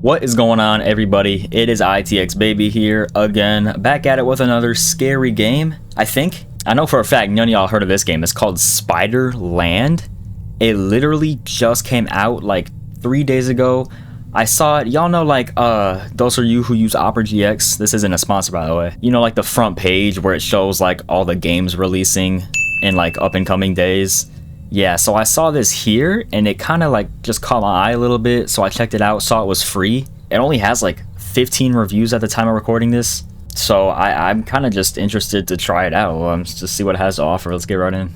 What is going on, everybody? It is ITX Baby here again, back at it with another scary game. I know for a fact none of y'all heard of this game. It's called Spider-Land. It literally just came out like 3 days ago. I saw it. Y'all know, like, those are you who use Opera GX. This isn't a sponsor, by the way. You know, like the front page where it shows like all the games releasing in like up and coming days. Yeah, so I saw this here and it kind of like just caught my eye a little bit, so I checked it out, saw it was free. It only has like 15 reviews at the time of recording this, so I'm kind of just interested to try it out. Just see what it has to offer. Let's get right in.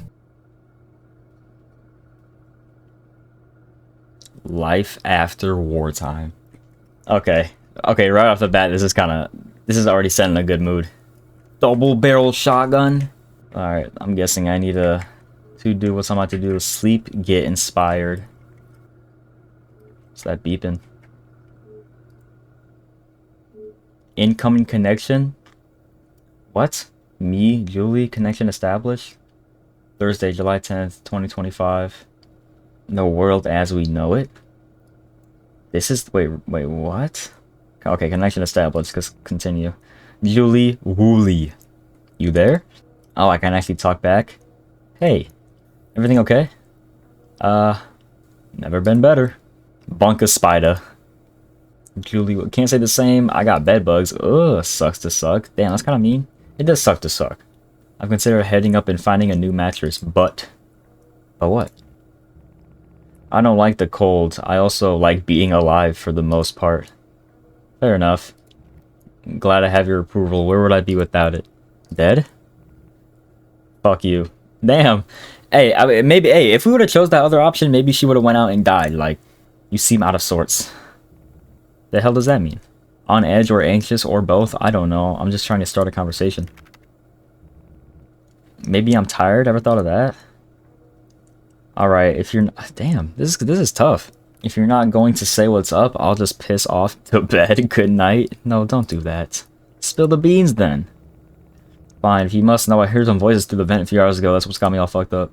Life after wartime. Okay, right off the bat, this is already setting a good mood. Double barrel shotgun. All right, I'm guessing I need to do what's I'm about to do. Sleep, get inspired. What's that beeping? Incoming connection? What? Me, Julie, connection established? Thursday, July 10th, 2025. The world as we know it? This is... Wait, what? Okay, connection established. Continue. Julie, Wooly. You there? Oh, I can actually talk back. Hey. Everything okay? Never been better. Bunka Spider. Julie, can't say the same. I got bed bugs. Ugh, sucks to suck. Damn, that's kind of mean. It does suck to suck. I've considered heading up and finding a new mattress, but what? I don't like the cold. I also like being alive for the most part. Fair enough. Glad I have your approval. Where would I be without it? Dead? Fuck you. Damn. Hey, if we would have chose that other option, maybe she would have went out and died. Like, you seem out of sorts. The hell does that mean? On edge or anxious or both? I don't know. I'm just trying to start a conversation. Maybe I'm tired. Ever thought of that? Alright, if you're... Damn, this is tough. If you're not going to say what's up, I'll just piss off to bed. Good night. No, don't do that. Spill the beans, then. Fine, if you must know, I heard some voices through the vent a few hours ago. That's what's got me all fucked up.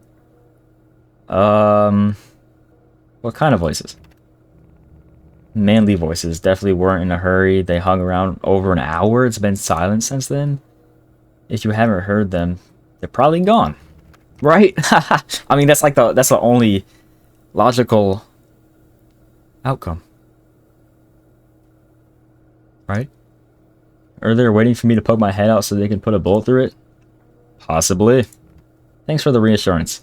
What kind of voices? Manly voices. Definitely weren't in a hurry. They hung around over an hour. It's been silent since then. If you haven't heard them, they're probably gone. Right? I mean, that's the only logical outcome. Right? Or they're waiting for me to poke my head out so they can put a bullet through it? Possibly. Thanks for the reassurance.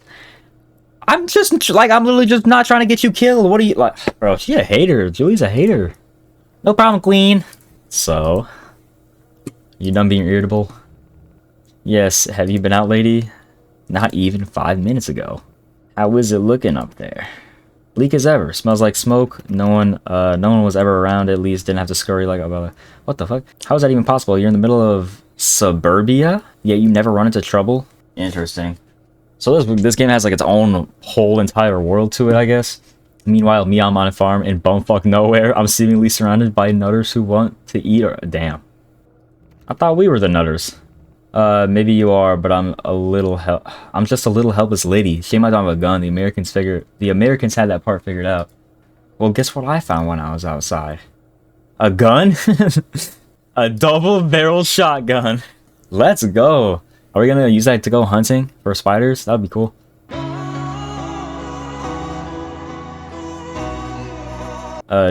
I'm literally just not trying to get you killed. What are you, like? Bro, she a hater. Julie's a hater. No problem, queen. So, you done being irritable? Yes, have you been out, lady? Not even 5 minutes ago. How is it looking up there? Bleak as ever. Smells like smoke. No one was ever around. At least didn't have to scurry like a... What the fuck? How is that even possible? You're in the middle of suburbia, yet you never run into trouble? Interesting. So this game has like its own whole entire world to it, I guess. Meanwhile, me, I'm on a farm in bumfuck nowhere. I'm seemingly surrounded by nutters who want to eat or... Damn. I thought we were the nutters. Maybe you are, but I'm just a little helpless lady. Shame I don't have a gun. The Americans had that part figured out. Well, guess what I found when I was outside? A gun? A double barrel shotgun. Let's go. Are we gonna use that to go hunting for spiders? That'd be cool.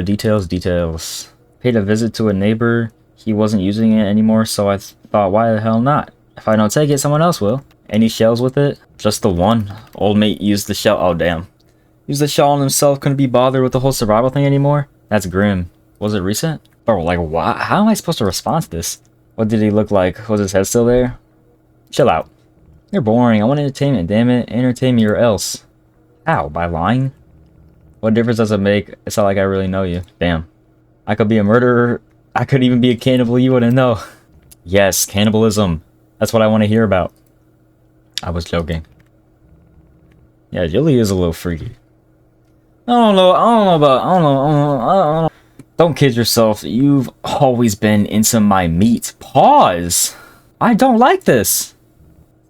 Details. Paid a visit to a neighbor. He wasn't using it anymore, so I thought, why the hell not? If I don't take it, someone else will. Any shells with it? Just the one. Old mate used the shell. Oh, damn. Used the shell on himself. Couldn't be bothered with the whole survival thing anymore? That's grim. Was it recent? Bro, like, why? How am I supposed to respond to this? What did he look like? Was his head still there? Chill out. You're boring. I want entertainment, damn it. Entertain me or else. How? By lying? What difference does it make? It's not like I really know you. Damn. I could be a murderer. I could even be a cannibal. You wouldn't know. Yes, cannibalism. That's what I want to hear about. I was joking. Yeah, Julie is a little freaky. I don't know. Don't kid yourself. You've always been into my meat. Pause. I don't like this.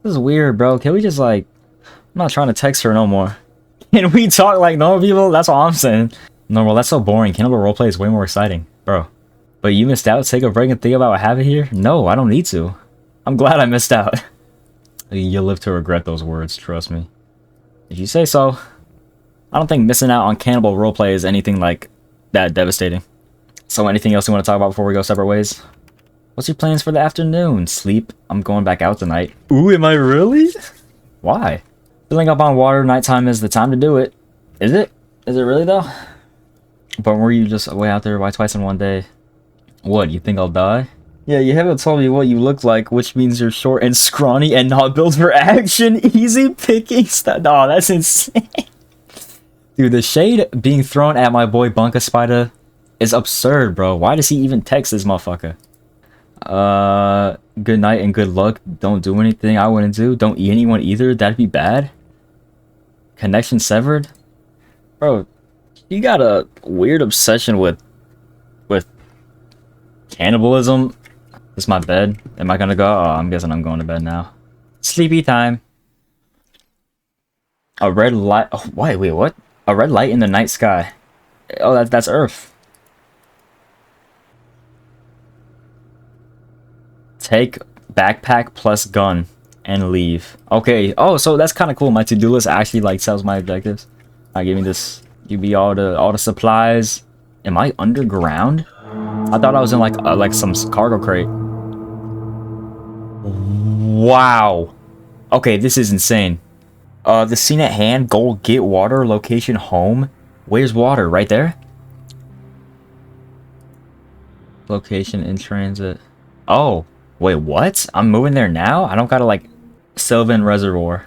This is weird, bro. Can we just, like... I'm not trying to text her no more. Can we talk like normal people? That's all I'm saying. Normal, that's so boring. Cannibal roleplay is way more exciting. Bro. But you missed out? Take a break and think about what happened here? No, I don't need to. I'm glad I missed out. You'll live to regret those words, trust me. If you say so. I don't think missing out on cannibal roleplay is anything like that devastating. So anything else you want to talk about before we go separate ways? What's your plans for the afternoon? Sleep? I'm going back out tonight. Ooh, am I really? Why? Filling up on water, nighttime is the time to do it. Is it? Is it really though? But were you just way out there? Why twice in one day? What, you think I'll die? Yeah, you haven't told me what you look like, which means you're short and scrawny and not built for action. Easy picking stuff. No, that's insane. Dude, the shade being thrown at my boy Bunka Spider is absurd, bro. Why does he even text this motherfucker? Good night and good luck. Don't do anything I wouldn't do. Don't eat anyone either. That'd be bad. Connection severed? Bro, you got a weird obsession with cannibalism. This is my bed. Am I gonna go? Oh, I'm guessing I'm going to bed now. Sleepy time. A red light. Oh, wait, what? A red light in the night sky. Oh, that's Earth. Take backpack plus gun and leave. Okay. Oh, so that's kind of cool. My to-do list actually like tells my objectives. Give me this. Give me all the supplies. Am I underground? I thought I was in like some cargo crate. Wow. Okay, this is insane. The scene at hand, goal, get water, location, home. Where's water? Right there? Location, in transit. Oh, wait, what? I'm moving there now? I don't gotta, like, Sylvan Reservoir.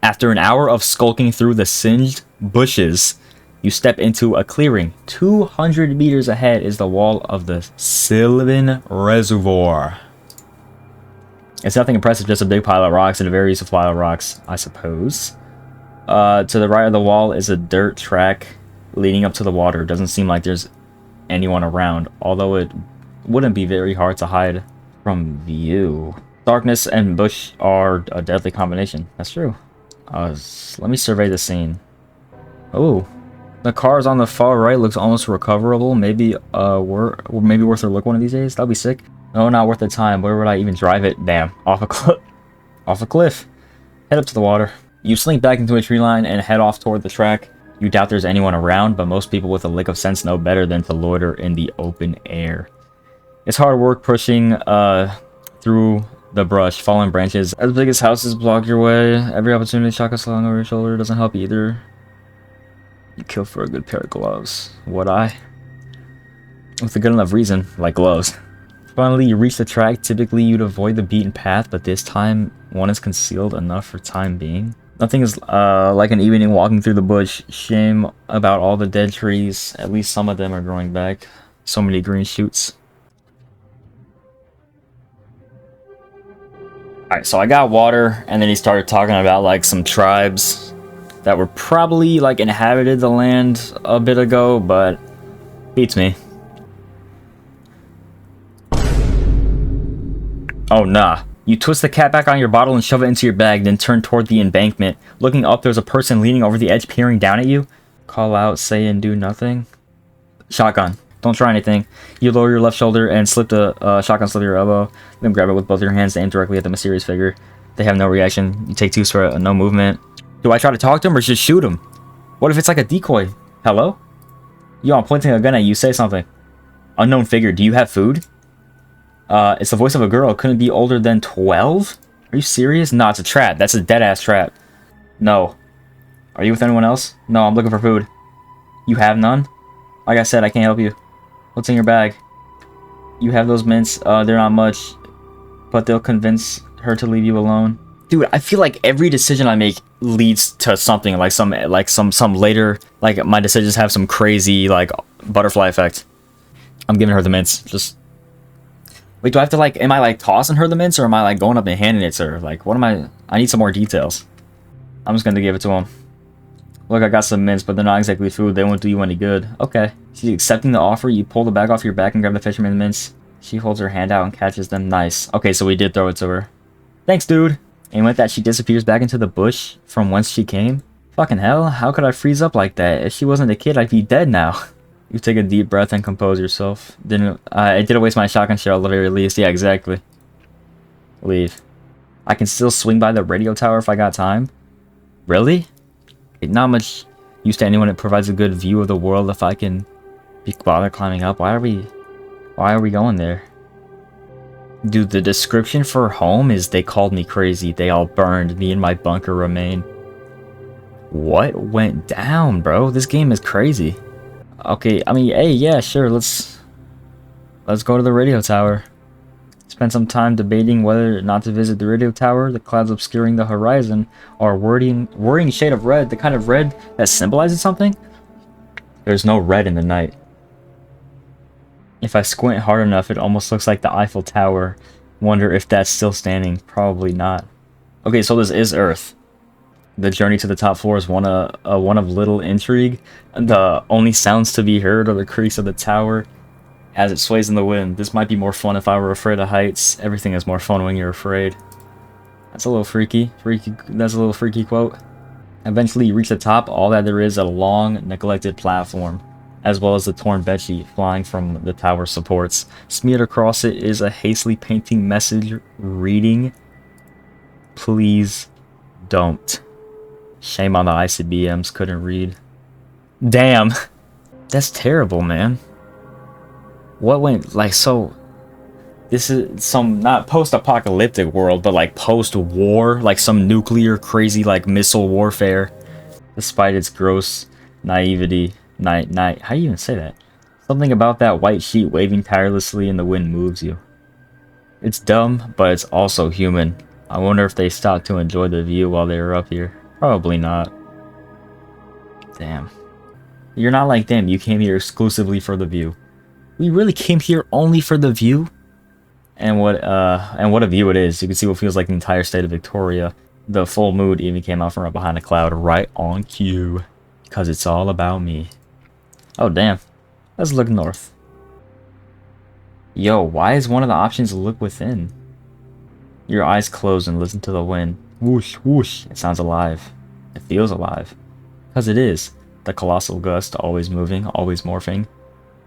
After an hour of skulking through the singed bushes, you step into a clearing. 200 meters ahead is the wall of the Sylvan Reservoir. It's nothing impressive, just a big pile of rocks and a very useful pile of rocks, I suppose. To the right of the wall is a dirt track leading up to the water. Doesn't seem like there's anyone around, although it wouldn't be very hard to hide from view. Darkness and bush are a deadly combination. That's true. Let me survey the scene. Oh, the cars on the far right looks almost recoverable. Maybe maybe worth a look one of these days. That'll be sick. No, not worth the time. Where would I even drive it? Damn, off a cliff. Off a cliff. Head up to the water. You slink back into a tree line and head off toward the track. You doubt there's anyone around, but most people with a lick of sense know better than to loiter in the open air. It's hard work pushing through the brush. Fallen branches as big as houses block your way. Every opportunity shotgun slung over your shoulder doesn't help either. You kill for a good pair of gloves. Would I? With a good enough reason, like gloves. Finally, you reach the track. Typically, you'd avoid the beaten path, but this time, one is concealed enough for time being. Nothing is like an evening walking through the bush. Shame about all the dead trees. At least some of them are growing back. So many green shoots. Alright, so I got water, and then he started talking about like some tribes that were probably like inhabited the land a bit ago, but beats me. Oh, nah. You twist the cap back on your bottle and shove it into your bag, then turn toward the embankment. Looking up, there's a person leaning over the edge, peering down at you. Call out, say, and do nothing. Shotgun. Don't try anything. You lower your left shoulder and slip the shotgun slip your elbow. Then grab it with both your hands to aim directly at the mysterious figure. They have no reaction. You take two for no movement. Do I try to talk to him or just shoot him? What if it's like a decoy? Hello? Yo, I'm pointing a gun at you. Say something. Unknown figure. Do you have food? It's the voice of a girl. Couldn't be older than 12? Are you serious? Nah, it's a trap. That's a dead-ass trap. No. Are you with anyone else? No, I'm looking for food. You have none? Like I said, I can't help you. What's in your bag? You have those mints. They're not much, but they'll convince her to leave you alone. Dude, I feel like every decision I make leads to something, like some later, like my decisions have some crazy, like, butterfly effect. I'm giving her the mints. Just... Wait, do I have to, like, am I, like, tossing her the mints, or am I, like, going up and handing it to her? Like, what am I need some more details. I'm just gonna give it to him. Look, I got some mints, but they're not exactly food. They won't do you any good. Okay. She's accepting the offer. You pull the bag off your back and grab the fisherman mints. She holds her hand out and catches them. Nice. Okay, so we did throw it to her. Thanks, dude. And with that, she disappears back into the bush from whence she came. Fucking hell, how could I freeze up like that? If she wasn't a kid, I'd be dead now. You take a deep breath and compose yourself. Didn't I didn't waste my shotgun shell at the very least. Yeah, exactly. Leave. I can still swing by the radio tower if I got time. Really? Not much use to anyone. It provides a good view of the world if I can be bothered climbing up. Why are we going there? Dude, the description for home is they called me crazy. They all burned. Me and my bunker remain. What went down, bro? This game is crazy. Okay, I mean, hey, yeah, sure, let's go to the radio tower. Spend some time debating whether or not to visit the radio tower. The clouds obscuring the horizon are worrying shade of red, the kind of red that symbolizes something. There's no red in the night. If I squint hard enough, it almost looks like the Eiffel Tower. Wonder if that's still standing. Probably not. Okay, so this is Earth. The journey to the top floor is one of little intrigue. The only sounds to be heard are the creaks of the tower as it sways in the wind. This might be more fun if I were afraid of heights. Everything is more fun when you're afraid. That's a little freaky. That's a little freaky quote. Eventually you reach the top. All that there is a long, neglected platform, as well as the torn bedsheet flying from the tower supports. Smeared across it is a hastily painting message reading, "Please don't." Shame on the ICBMs, couldn't read. Damn. That's terrible, man. What went, like, so... This is some, not post-apocalyptic world, but like post-war, like some nuclear crazy, like, missile warfare. Despite its gross naivety. How do you even say that? Something about that white sheet waving tirelessly in the wind moves you. It's dumb, but it's also human. I wonder if they stopped to enjoy the view while they were up here. Probably not. Damn. You're not like them. You came here exclusively for the view. We really came here only for the view? And what a view it is. You can see what feels like the entire state of Victoria. The full moon even came out from up behind a cloud right on cue. Because it's all about me. Oh, damn. Let's look north. Yo, why is one of the options look within? Your eyes close and listen to the wind. Whoosh, whoosh. It sounds alive. It feels alive. Because it is. The colossal gust, always moving, always morphing.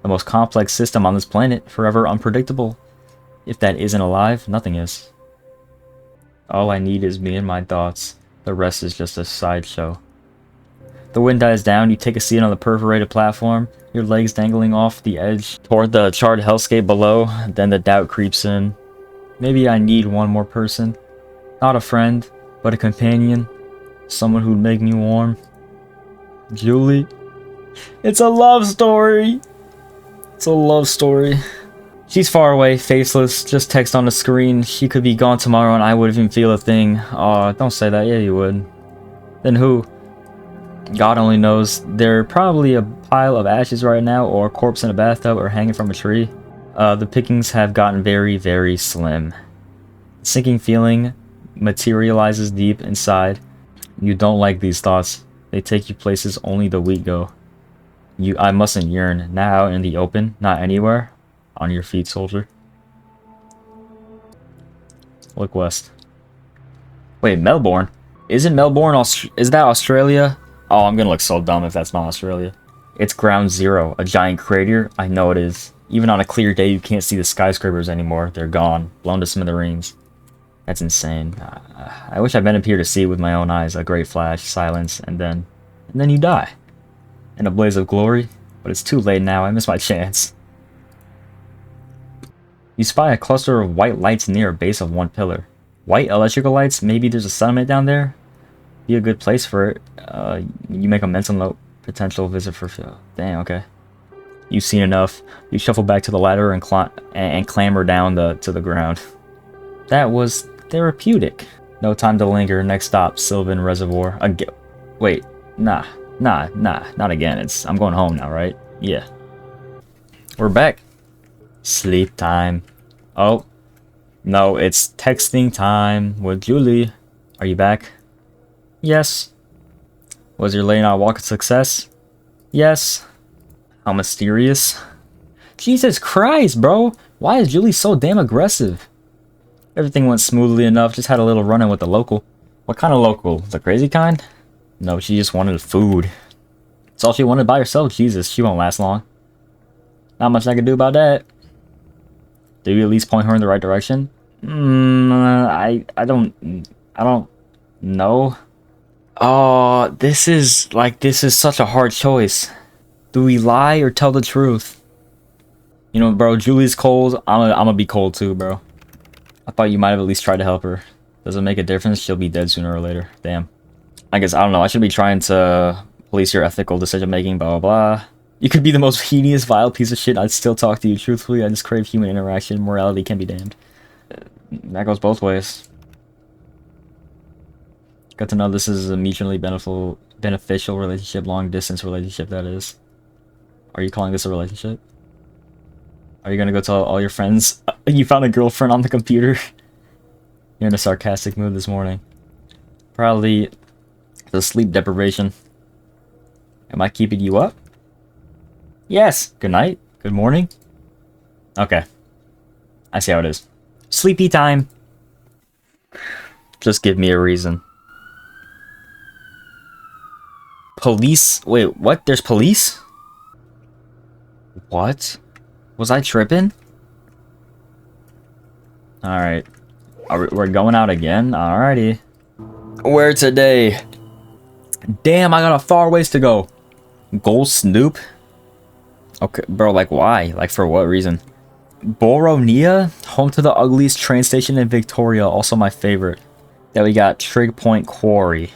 The most complex system on this planet, forever unpredictable. If that isn't alive, nothing is. All I need is me and my thoughts. The rest is just a sideshow. The wind dies down, you take a seat on the perforated platform, your legs dangling off the edge toward the charred hellscape below. Then the doubt creeps in. Maybe I need one more person. Not a friend, but a companion. Someone who'd make me warm. Julie. It's a love story. It's a love story. She's far away, faceless, just text on the screen. She could be gone tomorrow and I wouldn't even feel a thing. Aw, don't say that. Yeah, you would. Then who? God only knows. They're probably a pile of ashes right now, or a corpse in a bathtub, or hanging from a tree. The pickings have gotten very, very slim. Sinking feeling materializes deep inside. You don't like these thoughts. They take you places only the weak go. I mustn't yearn. Not out in the open, not anywhere. On your feet, soldier. Look west. Wait, Melbourne? Isn't Melbourne is that Australia? Oh, I'm gonna look so dumb if that's not Australia. It's ground zero, a giant crater. I know it is. Even on a clear day, you can't see the skyscrapers anymore. They're gone, blown to smithereens. That's insane. I wish I'd been up here to see it with my own eyes. A great flash, silence, and then you die. In a blaze of glory. But it's too late now. I missed my chance. You spy a cluster of white lights near a base of one pillar. White electrical lights? Maybe there's a settlement down there? Be a good place for it. You make a mental note. Potential visit for... Damn, okay. You've seen enough. You shuffle back to the ladder and clamber down to the ground. That was therapeutic. No time to linger. Next stop, Sylvan Reservoir. Wait, nah, not again. I'm going home now, right? Yeah. We're back. Sleep time. Oh, no, it's texting time with Julie. Are you back? Yes. Was your late night walk a success? Yes. How mysterious. Jesus Christ, bro. Why is Julie so damn aggressive? Everything went smoothly enough, just had a little run-in with the local. What kind of local? The crazy kind? No, she just wanted food. That's all she wanted by herself. Jesus, she won't last long. Not much I can do about that. Do you at least point her in the right direction? I don't know. Oh, this is such a hard choice. Do we lie or tell the truth? You know, bro, Julie's cold. I'm gonna be cold too, bro. I thought you might have at least tried to help her. Does it make a difference? She'll be dead sooner or later. Damn. I guess, I don't know. I should be trying to police your ethical decision making, blah, blah, blah. You could be the most hideous, vile piece of shit. I'd still talk to you truthfully. I just crave human interaction. Morality can be damned. That goes both ways. Got to know this is a mutually beneficial relationship, long distance relationship, that is. Are you calling this a relationship? Are you gonna go tell all your friends you found a girlfriend on the computer? You're in a sarcastic mood this morning. Probably the sleep deprivation. Am I keeping you up? Yes. Good night. Good morning. Okay. I see how it is. Sleepy time. Just give me a reason. Police? Wait, what? There's police? What? Was I tripping? Alright. We're going out again? Alrighty. Where today? Damn, I got a far ways to go. Gold Snoop? Okay, bro, like why? Like for what reason? Boronia? Home to the ugliest train station in Victoria. Also my favorite. Then we got Trig Point Quarry.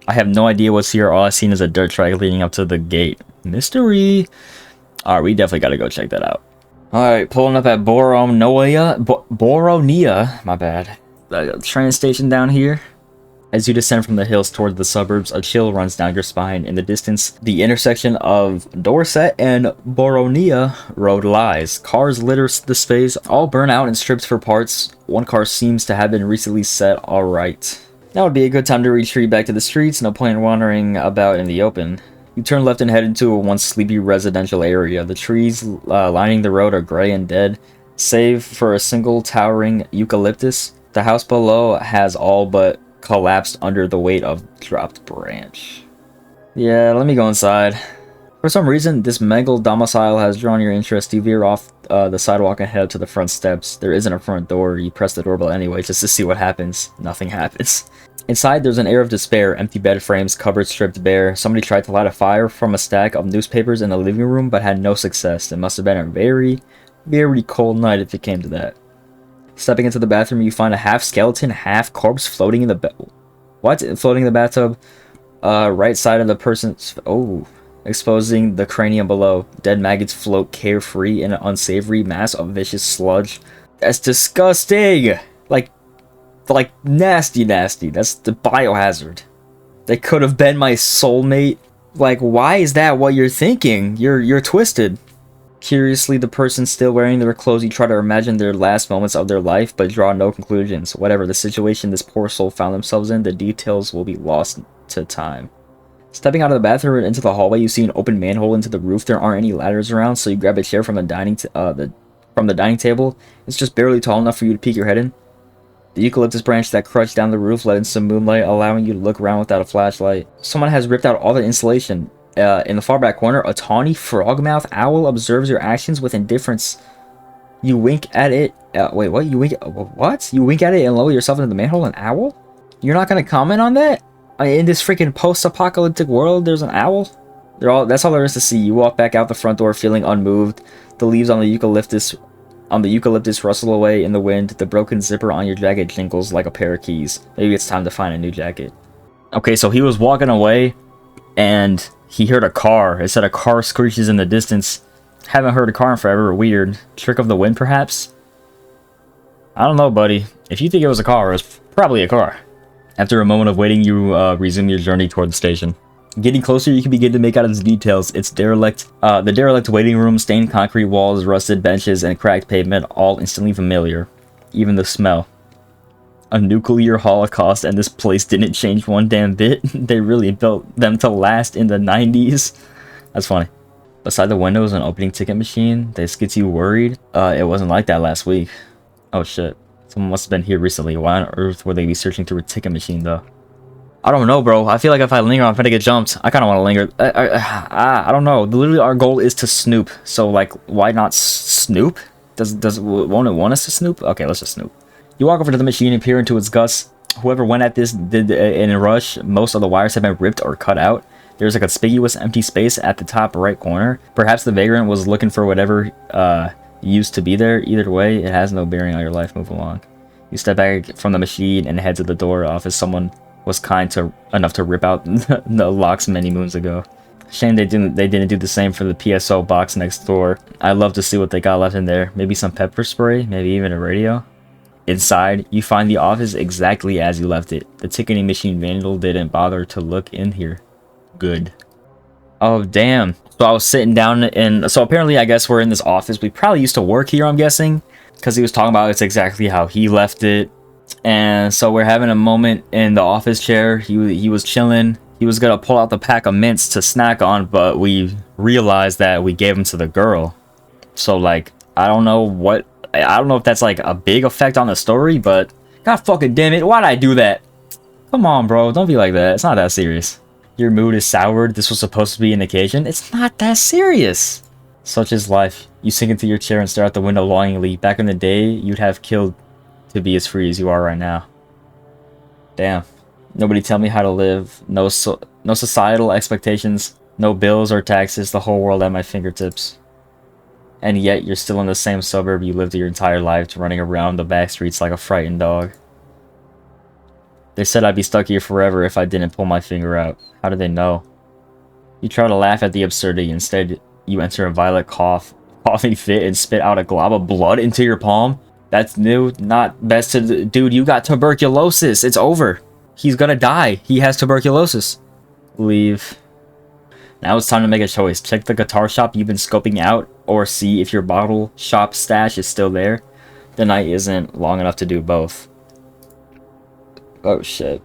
I have no idea what's here. All I've seen is a dirt track leading up to the gate. Mystery. Alright, we definitely gotta go check that out. Alright, pulling up at Boronia. Boronia, my bad. The train station down here. As you descend from the hills towards the suburbs, a chill runs down your spine. In the distance, the intersection of Dorset and Boronia Road lies. Cars litter the space, all burn out and stripped for parts. One car seems to have been recently set alright. Now would be a good time to retreat back to the streets, no point in wandering about in the open. You turn left and head into a once sleepy residential area. The trees lining the road are gray and dead, save for a single towering eucalyptus. The house below has all but collapsed under the weight of dropped branch. Yeah, let me go inside. For some reason, this mangled domicile has drawn your interest. You veer off the sidewalk and head to the front steps. There isn't a front door. You press the doorbell anyway just to see what happens. Nothing happens. Inside, there's an air of despair. Empty bed frames, cupboards stripped bare. Somebody tried to light a fire from a stack of newspapers in the living room, but had no success. It must have been a very, very cold night if it came to that. Stepping into the bathroom, you find a half-skeleton, half-corpse floating in the floating in the bathtub. Right side of the person's... Oh. Exposing the cranium below. Dead maggots float carefree in an unsavory mass of vicious sludge. That's disgusting! Like nasty. That's the biohazard. They could have been my soulmate. Like, why is that what you're thinking? You're twisted. Curiously, the person still wearing their clothes, you try to imagine their last moments of their life, but draw no conclusions. Whatever the situation this poor soul found themselves in, the details will be lost to time. Stepping out of the bathroom and into the hallway, you see an open manhole into the roof. There aren't any ladders around, so you grab a chair from the dining table. It's just barely tall enough for you to peek your head in. The eucalyptus branch that crushed down the roof let in some moonlight, allowing you to look around without a flashlight. Someone has ripped out all the insulation. In the far back corner, a tawny frogmouth owl observes your actions with indifference. You wink at it. Wait, what? You wink? What? You wink at it and lower yourself into the manhole? An owl? You're not gonna comment on that? In this freaking post-apocalyptic world, there's an owl? That's all there is to see. You walk back out the front door feeling unmoved. The leaves on the eucalyptus rustle away in the wind. The broken zipper on your jacket jingles like a pair of keys. Maybe it's time to find a new jacket. Okay, so he was walking away and he heard a car. It said a car screeches in the distance. Haven't heard a car in forever. Weird. Trick of the wind, perhaps? I don't know, buddy. If you think it was a car, it was probably a car. After a moment of waiting, you resume your journey toward the station. Getting closer, you can begin to make out its details. It's derelict. The derelict waiting room, stained concrete walls, rusted benches, and cracked pavement, all instantly familiar. Even the smell. A nuclear holocaust, and this place didn't change one damn bit. They really built them to last in the 90s. That's funny. Beside the window is an opening ticket machine. This gets you worried. It wasn't like that last week. Oh shit. Someone must have been here recently. Why on earth would they be searching through a ticket machine, though? I don't know, bro. I feel like if I linger, I'm gonna get jumped. I kind of want to linger. I don't know. Literally, our goal is to snoop. So, like, why not snoop? Won't it want us to snoop? Okay, let's just snoop. You walk over to the machine and peer into its guts. Whoever went at this did in a rush. Most of the wires have been ripped or cut out. There's a conspicuous empty space at the top right corner. Perhaps the vagrant was looking for whatever used to be there. Either way, it has no bearing on your life. Move along. You step back from the machine and head to the door office. Someone was enough to rip out the locks many moons ago. Shame they didn't do the same for the PSO box next door. I'd love to see what they got left in there. Maybe some pepper spray, maybe even a radio. Inside, you find the office exactly as you left it. The ticketing machine vandal didn't bother to look in here. Good. Oh, damn. So I was sitting down and so apparently I guess we're in this office. We probably used to work here, I'm guessing, because he was talking about it's exactly how he left it. And so we're having a moment in the office chair. He was chilling. He was gonna pull out the pack of mints to snack on, but we realized that we gave them to the girl. So like, I don't know if that's like a big effect on the story, but god fucking damn it, why'd I do that? Come on, bro, don't be like that. It's not that serious. Your mood is soured. This was supposed to be an occasion. It's not that serious. Such is life. You sink into your chair and stare out the window longingly. Back in the day, you'd have killed to be as free as you are right now. Damn. Nobody tell me how to live. No societal expectations. No bills or taxes. The whole world at my fingertips. And yet, you're still in the same suburb you lived your entire life, running around the back streets like a frightened dog. They said I'd be stuck here forever if I didn't pull my finger out. How did they know? You try to laugh at the absurdity. Instead, you enter a violent coughing fit and spit out a glob of blood into your palm. That's new. Not best to... Dude, you got tuberculosis. It's over. He's gonna die. He has tuberculosis. Leave. Now it's time to make a choice. Check the guitar shop you've been scoping out, or see if your bottle shop stash is still there. The night isn't long enough to do both. Oh shit.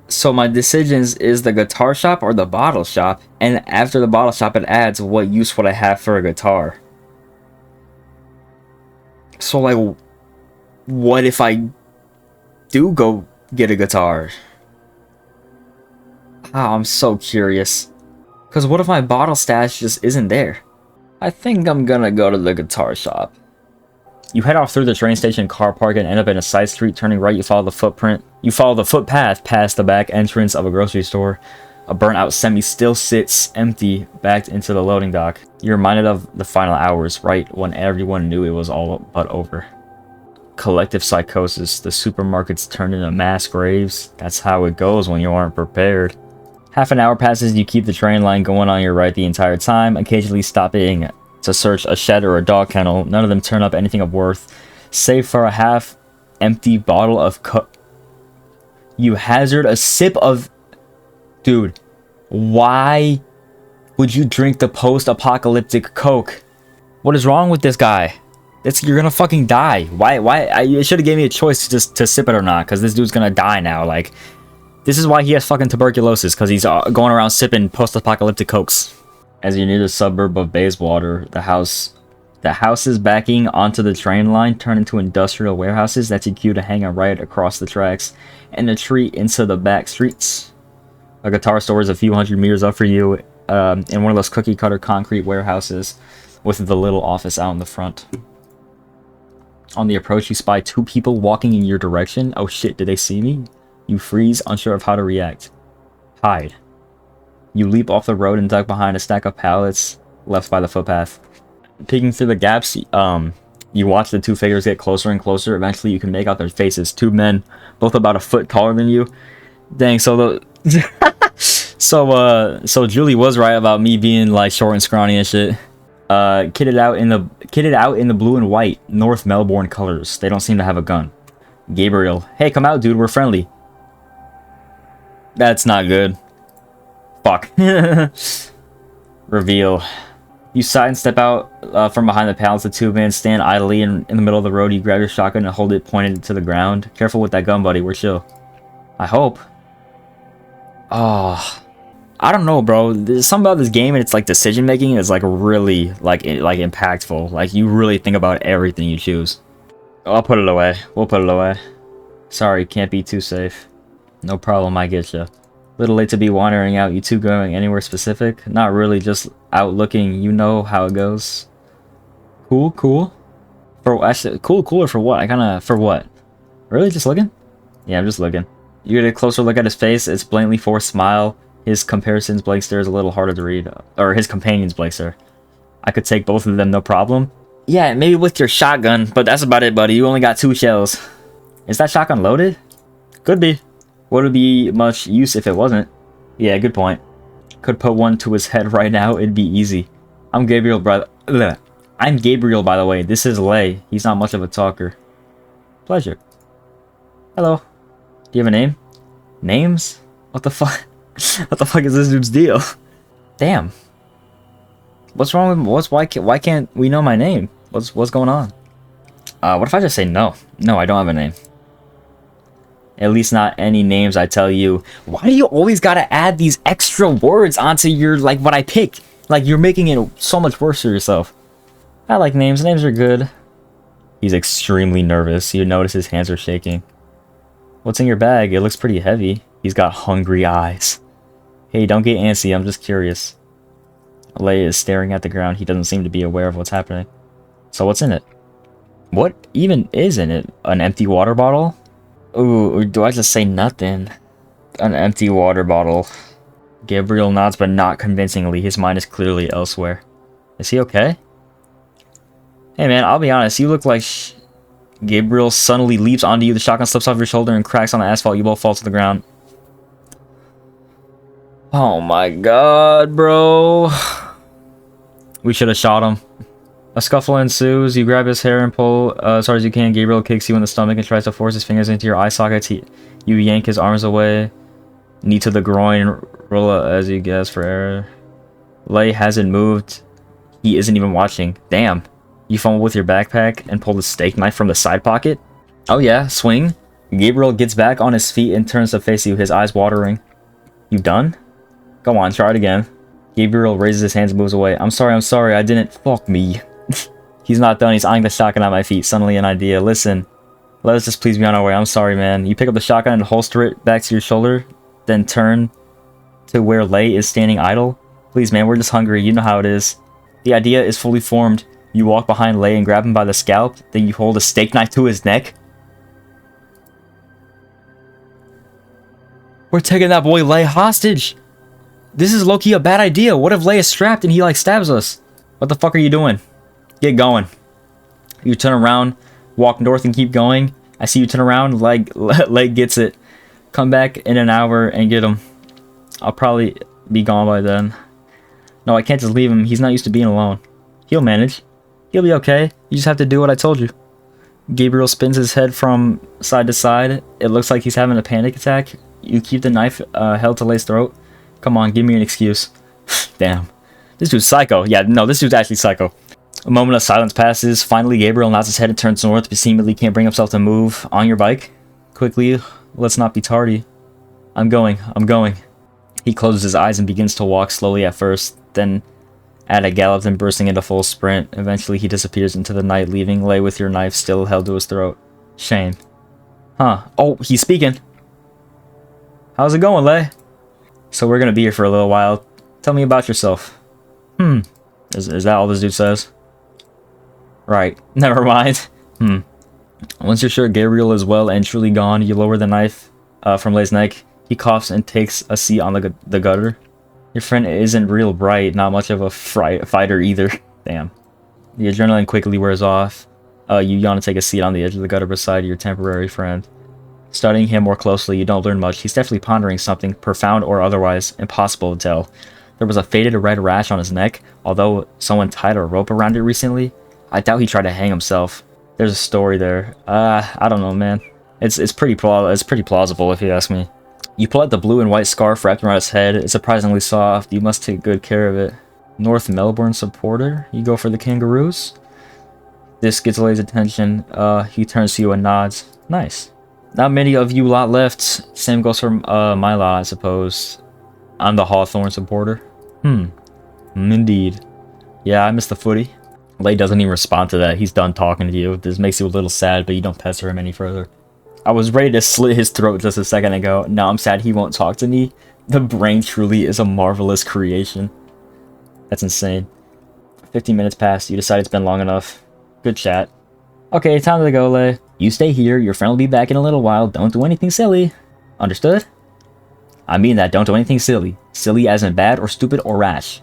So my decisions is the guitar shop or the bottle shop, and after the bottle shop it adds what use would I have for a guitar. So like, what if I do go get a guitar? Oh, I'm so curious. Because what if my bottle stash just isn't there? I think I'm gonna go to the guitar shop. You head off through the train station car park and end up in a side street. Turning right, you follow the footpath past the back entrance of a grocery store. A burnt-out semi still sits empty, backed into the loading dock. You're reminded of the final hours, right when everyone knew it was all but over. Collective psychosis. The supermarkets turned into mass graves. That's how it goes when you aren't prepared. Half an hour passes, you keep the train line going on your right the entire time, occasionally stopping to search a shed or a dog kennel. None of them turn up anything of worth, save for a half-empty bottle of You hazard a sip of... Dude, why would you drink the post-apocalyptic Coke? What is wrong with this guy? You're gonna fucking die. Why? You should have gave me a choice to sip it or not, because this dude's gonna die now, like... This is why he has fucking tuberculosis, because he's going around sipping post-apocalyptic Cokes. As you near the suburb of Bayswater, the houses backing onto the train line turn into industrial warehouses that take you to hang a right across the tracks and retreat into the back streets. A guitar store is a few hundred meters up for you in one of those cookie-cutter concrete warehouses with the little office out in the front. On the approach, you spy two people walking in your direction. Oh shit, did they see me? You freeze, unsure of how to react. Hide. You leap off the road and duck behind a stack of pallets left by the footpath. Peeking through the gaps, you watch the two figures get closer and closer. Eventually, you can make out their faces. Two men, both about a foot taller than you. Dang, so Julie was right about me being like short and scrawny and shit. Kitted out in the blue and white North Melbourne colors. They don't seem to have a gun. Gabriel, hey, come out, dude. We're friendly. That's not good. Fuck. Reveal. You sidestep out from behind the pallets. The two men stand idly in the middle of the road. You grab your shotgun and hold it pointed to the ground. Careful with that gun, buddy. We're chill. I hope. Oh, I don't know, bro. There's something about this game and it's like decision making is like really like impactful. Like you really think about everything you choose. I'll put it away. We'll put it away. Sorry, can't be too safe. No problem, I get ya. Little late to be wandering out. You two going anywhere specific? Not really, just out looking. You know how it goes. Cool, cool. For actually, cooler for what? For what? Really, just looking? Yeah, I'm just looking. You get a closer look at his face. It's blatantly forced smile. His comparisons blank stare is a little harder to read. Or his companions blank stare. I could take both of them, no problem. Yeah, maybe with your shotgun, but that's about it, buddy. You only got 2 shells. Is that shotgun loaded? Could be. Would it be much use if it wasn't? Yeah, good point. Could put one to his head right now. It'd be easy. I'm Gabriel, by the way. This is Lay. He's not much of a talker. Pleasure. Hello. Do you have a name? Names? What the fuck? What the fuck is this dude's deal? Damn. What's wrong with why can't we know my name? What's going on? What if I just say no? No, I don't have a name. At least not any names I tell you. Why do you always gotta add these extra words onto your, like, what I pick? Like, you're making it so much worse for yourself. I like names. Names are good. He's extremely nervous. You notice his hands are shaking. What's in your bag? It looks pretty heavy. He's got hungry eyes. Hey, don't get antsy. I'm just curious. Lay is staring at the ground. He doesn't seem to be aware of what's happening. So what's in it? What even is in it? An empty water bottle? Ooh, or do I just say nothing? An empty water bottle. Gabriel nods, but not convincingly. His mind is clearly elsewhere. Is he okay? Hey man, I'll be honest. You look like Gabriel suddenly leaps onto you. The shotgun slips off your shoulder and cracks on the asphalt. You both fall to the ground. Oh my god, bro. We should have shot him. A scuffle ensues. You grab his hair and pull as hard as you can. Gabriel kicks you in the stomach and tries to force his fingers into your eye sockets. You yank his arms away. Knee to the groin. Roll as you guess for error. Lay hasn't moved. He isn't even watching. Damn. You fumble with your backpack and pull the steak knife from the side pocket. Oh yeah, swing. Gabriel gets back on his feet and turns to face you, his eyes watering. You done? Go on, try it again. Gabriel raises his hands and moves away. I'm sorry, I didn't. Fuck me. He's not done. He's eyeing the shotgun at my feet. Suddenly an idea. Listen, let us just please be on our way. I'm sorry, man. You pick up the shotgun and holster it back to your shoulder, then turn to where Lay is standing idle. Please, man, we're just hungry. You know how it is. The idea is fully formed. You walk behind Lay and grab him by the scalp. Then you hold a steak knife to his neck. We're taking that boy Lay hostage. This is low-key a bad idea. What if Lay is strapped and he, like, stabs us? What the fuck are you doing? Get going. You turn around, walk north and keep going. I see you turn around, Lay gets it. Come back in an hour and get him. I'll probably be gone by then. No, I can't just leave him. He's not used to being alone. He'll manage. He'll be okay. You just have to do what I told you. Gabriel spins his head from side to side. It looks like he's having a panic attack. You keep the knife held to Lay's throat. Come on, give me an excuse. Damn. This dude's psycho. Yeah, no, this dude's actually psycho. A moment of silence passes. Finally, Gabriel nods his head and turns north, but seemingly can't bring himself to move. On your bike? Quickly, let's not be tardy. I'm going. He closes his eyes and begins to walk slowly at first, then at a gallop, then bursting into full sprint. Eventually, he disappears into the night, leaving Lay with your knife still held to his throat. Shame. Huh. Oh, he's speaking. How's it going, Lay? So we're gonna be here for a little while. Tell me about yourself. Is that all this dude says? Right. Never mind. Once you're sure Gabriel is well and truly gone, you lower the knife from Lay's neck. He coughs and takes a seat on the gutter. Your friend isn't real bright, not much of a fighter either. Damn. The adrenaline quickly wears off. You yawn and take a seat on the edge of the gutter beside your temporary friend. Studying him more closely, you don't learn much. He's definitely pondering something, profound or otherwise, impossible to tell. There was a faded red rash on his neck, although someone tied a rope around it recently. I doubt he tried to hang himself. There's a story there. I don't know, man. It's pretty plausible if you ask me. You pull out the blue and white scarf wrapped around his head. It's surprisingly soft. You must take good care of it. North Melbourne supporter? You go for the Kangaroos? This gets Lay's attention. He turns to you and nods. Nice. Not many of you lot left. Same goes for my lot, I suppose. I'm the Hawthorn supporter. Indeed. Yeah, I miss the footy. Lay doesn't even respond to that. He's done talking to you. This makes you a little sad, but you don't pester him any further. I was ready to slit his throat just a second ago. Now I'm sad he won't talk to me. The brain truly is a marvelous creation. That's insane. 15 minutes passed. You decide it's been long enough. Good chat. Okay, time to go, Lay. You stay here. Your friend will be back in a little while. Don't do anything silly. Understood? I mean that. Don't do anything silly. Silly as in bad or stupid or rash.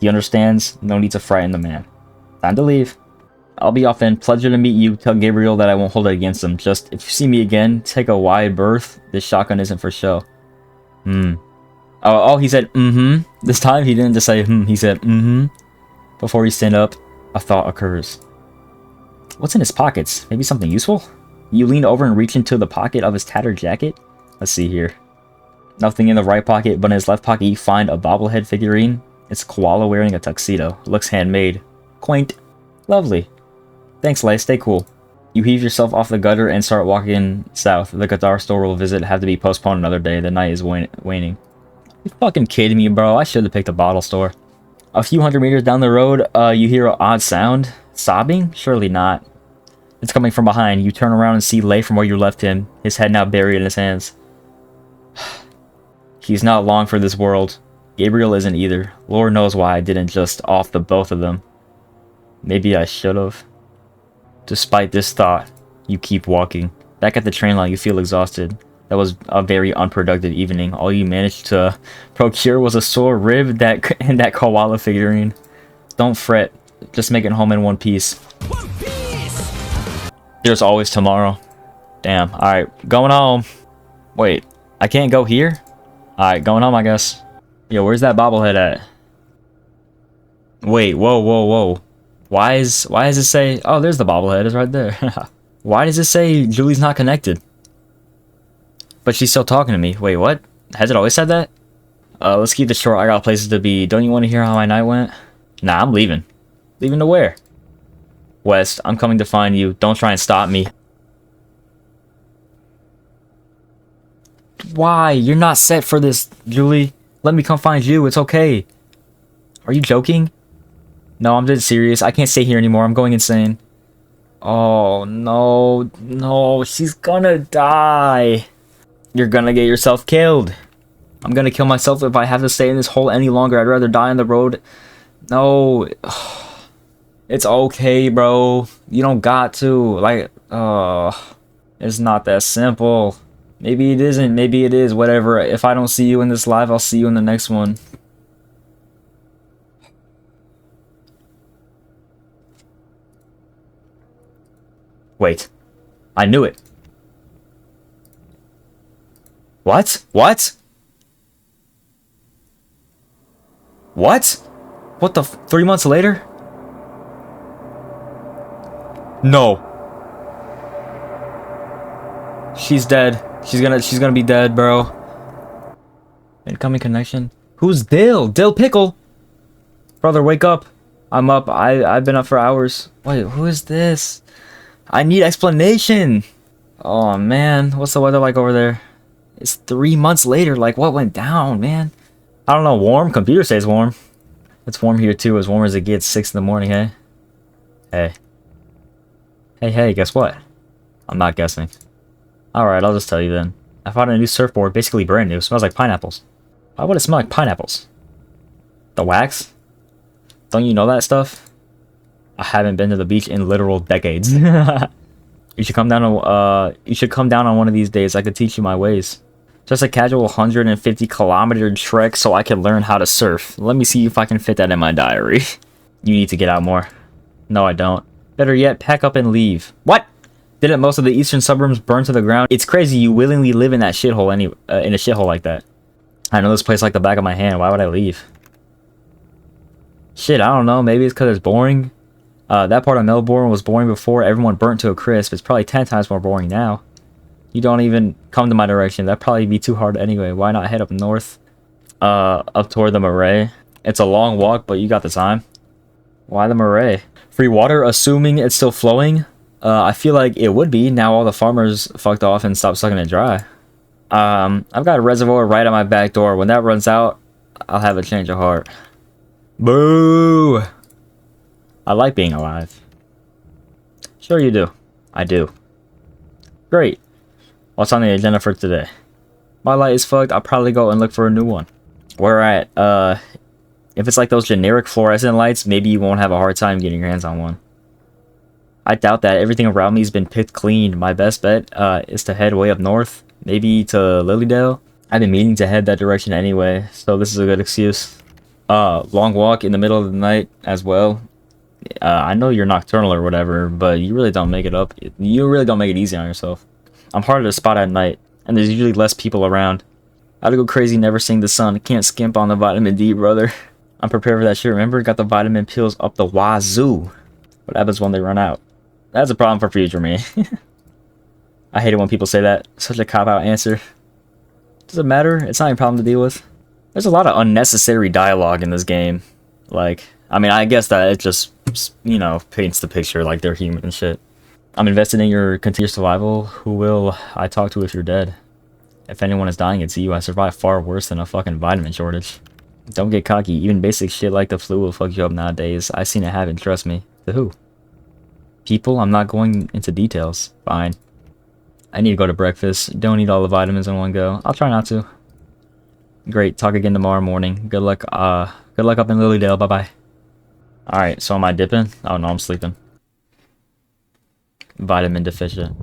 He understands. No need to frighten the man. Time to leave. I'll be off in. Pleasure to meet you. Tell Gabriel that I won't hold it against him. Just, if you see me again, take a wide berth. This shotgun isn't for show. Oh, he said, This time he didn't just say, he said, Before you stand up, a thought occurs. What's in his pockets? Maybe something useful? You lean over and reach into the pocket of his tattered jacket. Let's see here. Nothing in the right pocket, but in his left pocket you find a bobblehead figurine. It's a koala wearing a tuxedo. Looks handmade. Quaint. Lovely. Thanks, Lay. Stay cool. You heave yourself off the gutter and start walking south. The guitar store will visit have to be postponed another day. The night is waning. You fucking kidding me, bro? I should have picked a bottle store. A few hundred meters down the road, you hear an odd sound. Sobbing? Surely not. It's coming from behind. You turn around and see Lay from where you left him, his head now buried in his hands. He's not long for this world. Gabriel isn't either. Lord knows why I didn't just off the both of them. Maybe I should've. Despite this thought, you keep walking. Back at the train line, you feel exhausted. That was a very unproductive evening. All you managed to procure was a sore rib and that koala figurine. Don't fret. Just make it home in one piece. There's always tomorrow. Damn. Alright, going home. Wait, I can't go here? Alright, going home, I guess. Yo, where's that bobblehead at? Wait, whoa. Why does it say... Oh, there's the bobblehead. It's right there. Why does it say Julie's not connected? But she's still talking to me. Wait, what? Has it always said that? Let's keep this short. I got places to be. Don't you want to hear how my night went? Nah, I'm leaving. Leaving to where? West, I'm coming to find you. Don't try and stop me. Why? You're not set for this, Julie. Let me come find you. It's okay. Are you joking? No, I'm dead serious. I can't stay here anymore. I'm going insane. Oh, no. No, she's gonna die. You're gonna get yourself killed. I'm gonna kill myself if I have to stay in this hole any longer. I'd rather die on the road. No. It's okay, bro. You don't got to. Like, it's not that simple. Maybe it isn't. Maybe it is. Whatever. If I don't see you in this live, I'll see you in the next one. Wait. I knew it. What? What? What? What the 3 months later? No. She's dead. She's gonna be dead, bro. Incoming connection. Who's Dill? Dill Pickle? Brother, wake up. I'm up. I've been up for hours. Wait, who is this? I need explanation. Oh man, what's the weather like over there? It's 3 months later. Like, what went down, man? I don't know. Warm? Computer says warm. It's warm here too. As warm as it gets. 6 in the morning, hey? Hey. Hey, guess what? I'm not guessing. Alright, I'll just tell you then. I found a new surfboard, basically brand new. Smells like pineapples. Why would it smell like pineapples? The wax? Don't you know that stuff? I haven't been to the beach in literal decades. You should come down on one of these days. I could teach you my ways. Just a casual 150-kilometer trek so I can learn how to surf. Let me see if I can fit that in my diary. You need to get out more. No, I don't. Better yet, pack up and leave. What? Didn't most of the eastern suburbs burn to the ground? It's crazy you willingly live in that shithole in a shithole like that. I know this place like the back of my hand. Why would I leave? Shit, I don't know. Maybe it's because it's boring. That part of Melbourne was boring before everyone burnt to a crisp. It's probably 10 times more boring now. You don't even come to my direction. That'd probably be too hard anyway. Why not head up north? Up toward the Marais. It's a long walk, but you got the time. Why the Marais? Free water, assuming it's still flowing? I feel like it would be. Now all the farmers fucked off and stopped sucking it dry. I've got a reservoir right at my back door. When that runs out, I'll have a change of heart. Boo! I like being alive. Sure you do. I do. Great. What's on the agenda for today? My light is fucked. I'll probably go and look for a new one. Where at, if it's like those generic fluorescent lights, maybe you won't have a hard time getting your hands on one. I doubt that. Everything around me has been picked clean. My best bet is to head way up north, maybe to Lilydale. I've been meaning to head that direction anyway, so this is a good excuse. Long walk in the middle of the night as well. I know you're nocturnal or whatever, but you really don't make it up. You really don't make it easy on yourself. I'm harder to spot at night, and there's usually less people around. I'd go crazy never seeing the sun. Can't skimp on the vitamin D, brother. I'm prepared for that shit. Remember, got the vitamin pills up the wazoo. What happens when they run out? That's a problem for future me. I hate it when people say that. Such a cop-out answer. Does it matter? It's not your problem to deal with. There's a lot of unnecessary dialogue in this game. Like, I mean, I guess that it just, you know, paints the picture like they're human and shit. I'm invested in your continued survival. Who will I talk to if you're dead? If anyone is dying, it's you. I survived far worse than a fucking vitamin shortage. Don't get cocky. Even basic shit like the flu will fuck you up nowadays. I've seen it happen, trust me. To who? People? I'm not going into details. Fine. I need to go to breakfast. Don't eat all the vitamins in one go. I'll try not to. Great. Talk again tomorrow morning. Good luck. Good luck up in Lilydale. Bye-bye. Alright, so am I dipping? Oh no, I'm sleeping. Vitamin deficient.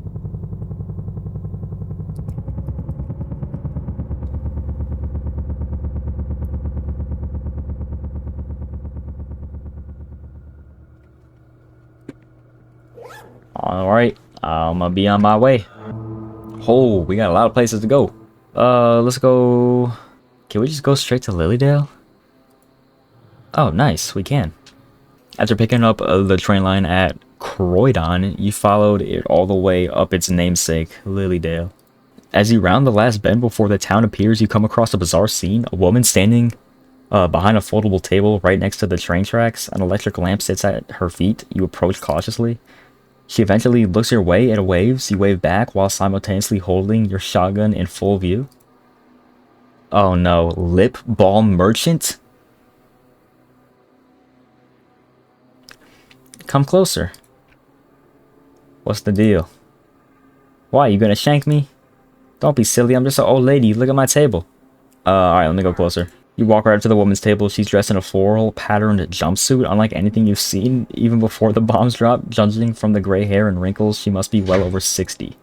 Alright, I'm gonna be on my way. Oh, we got a lot of places to go. Let's go... Can we just go straight to Lilydale? Oh, nice, we can. After picking up the train line at Croydon, you followed it all the way up its namesake, Lilydale. As you round the last bend before the town appears, you come across a bizarre scene. A woman standing behind a foldable table right next to the train tracks. An electric lamp sits at her feet. You approach cautiously. She eventually looks your way and waves. You wave back while simultaneously holding your shotgun in full view. Oh no, lip balm merchant? Come closer. What's the deal? Why, you gonna shank me? Don't be silly, I'm just an old lady. Look at my table. Alright, let me go closer. You walk right up to the woman's table. She's dressed in a floral patterned jumpsuit, unlike anything you've seen, even before the bombs drop. Judging from the gray hair and wrinkles, she must be well over 60.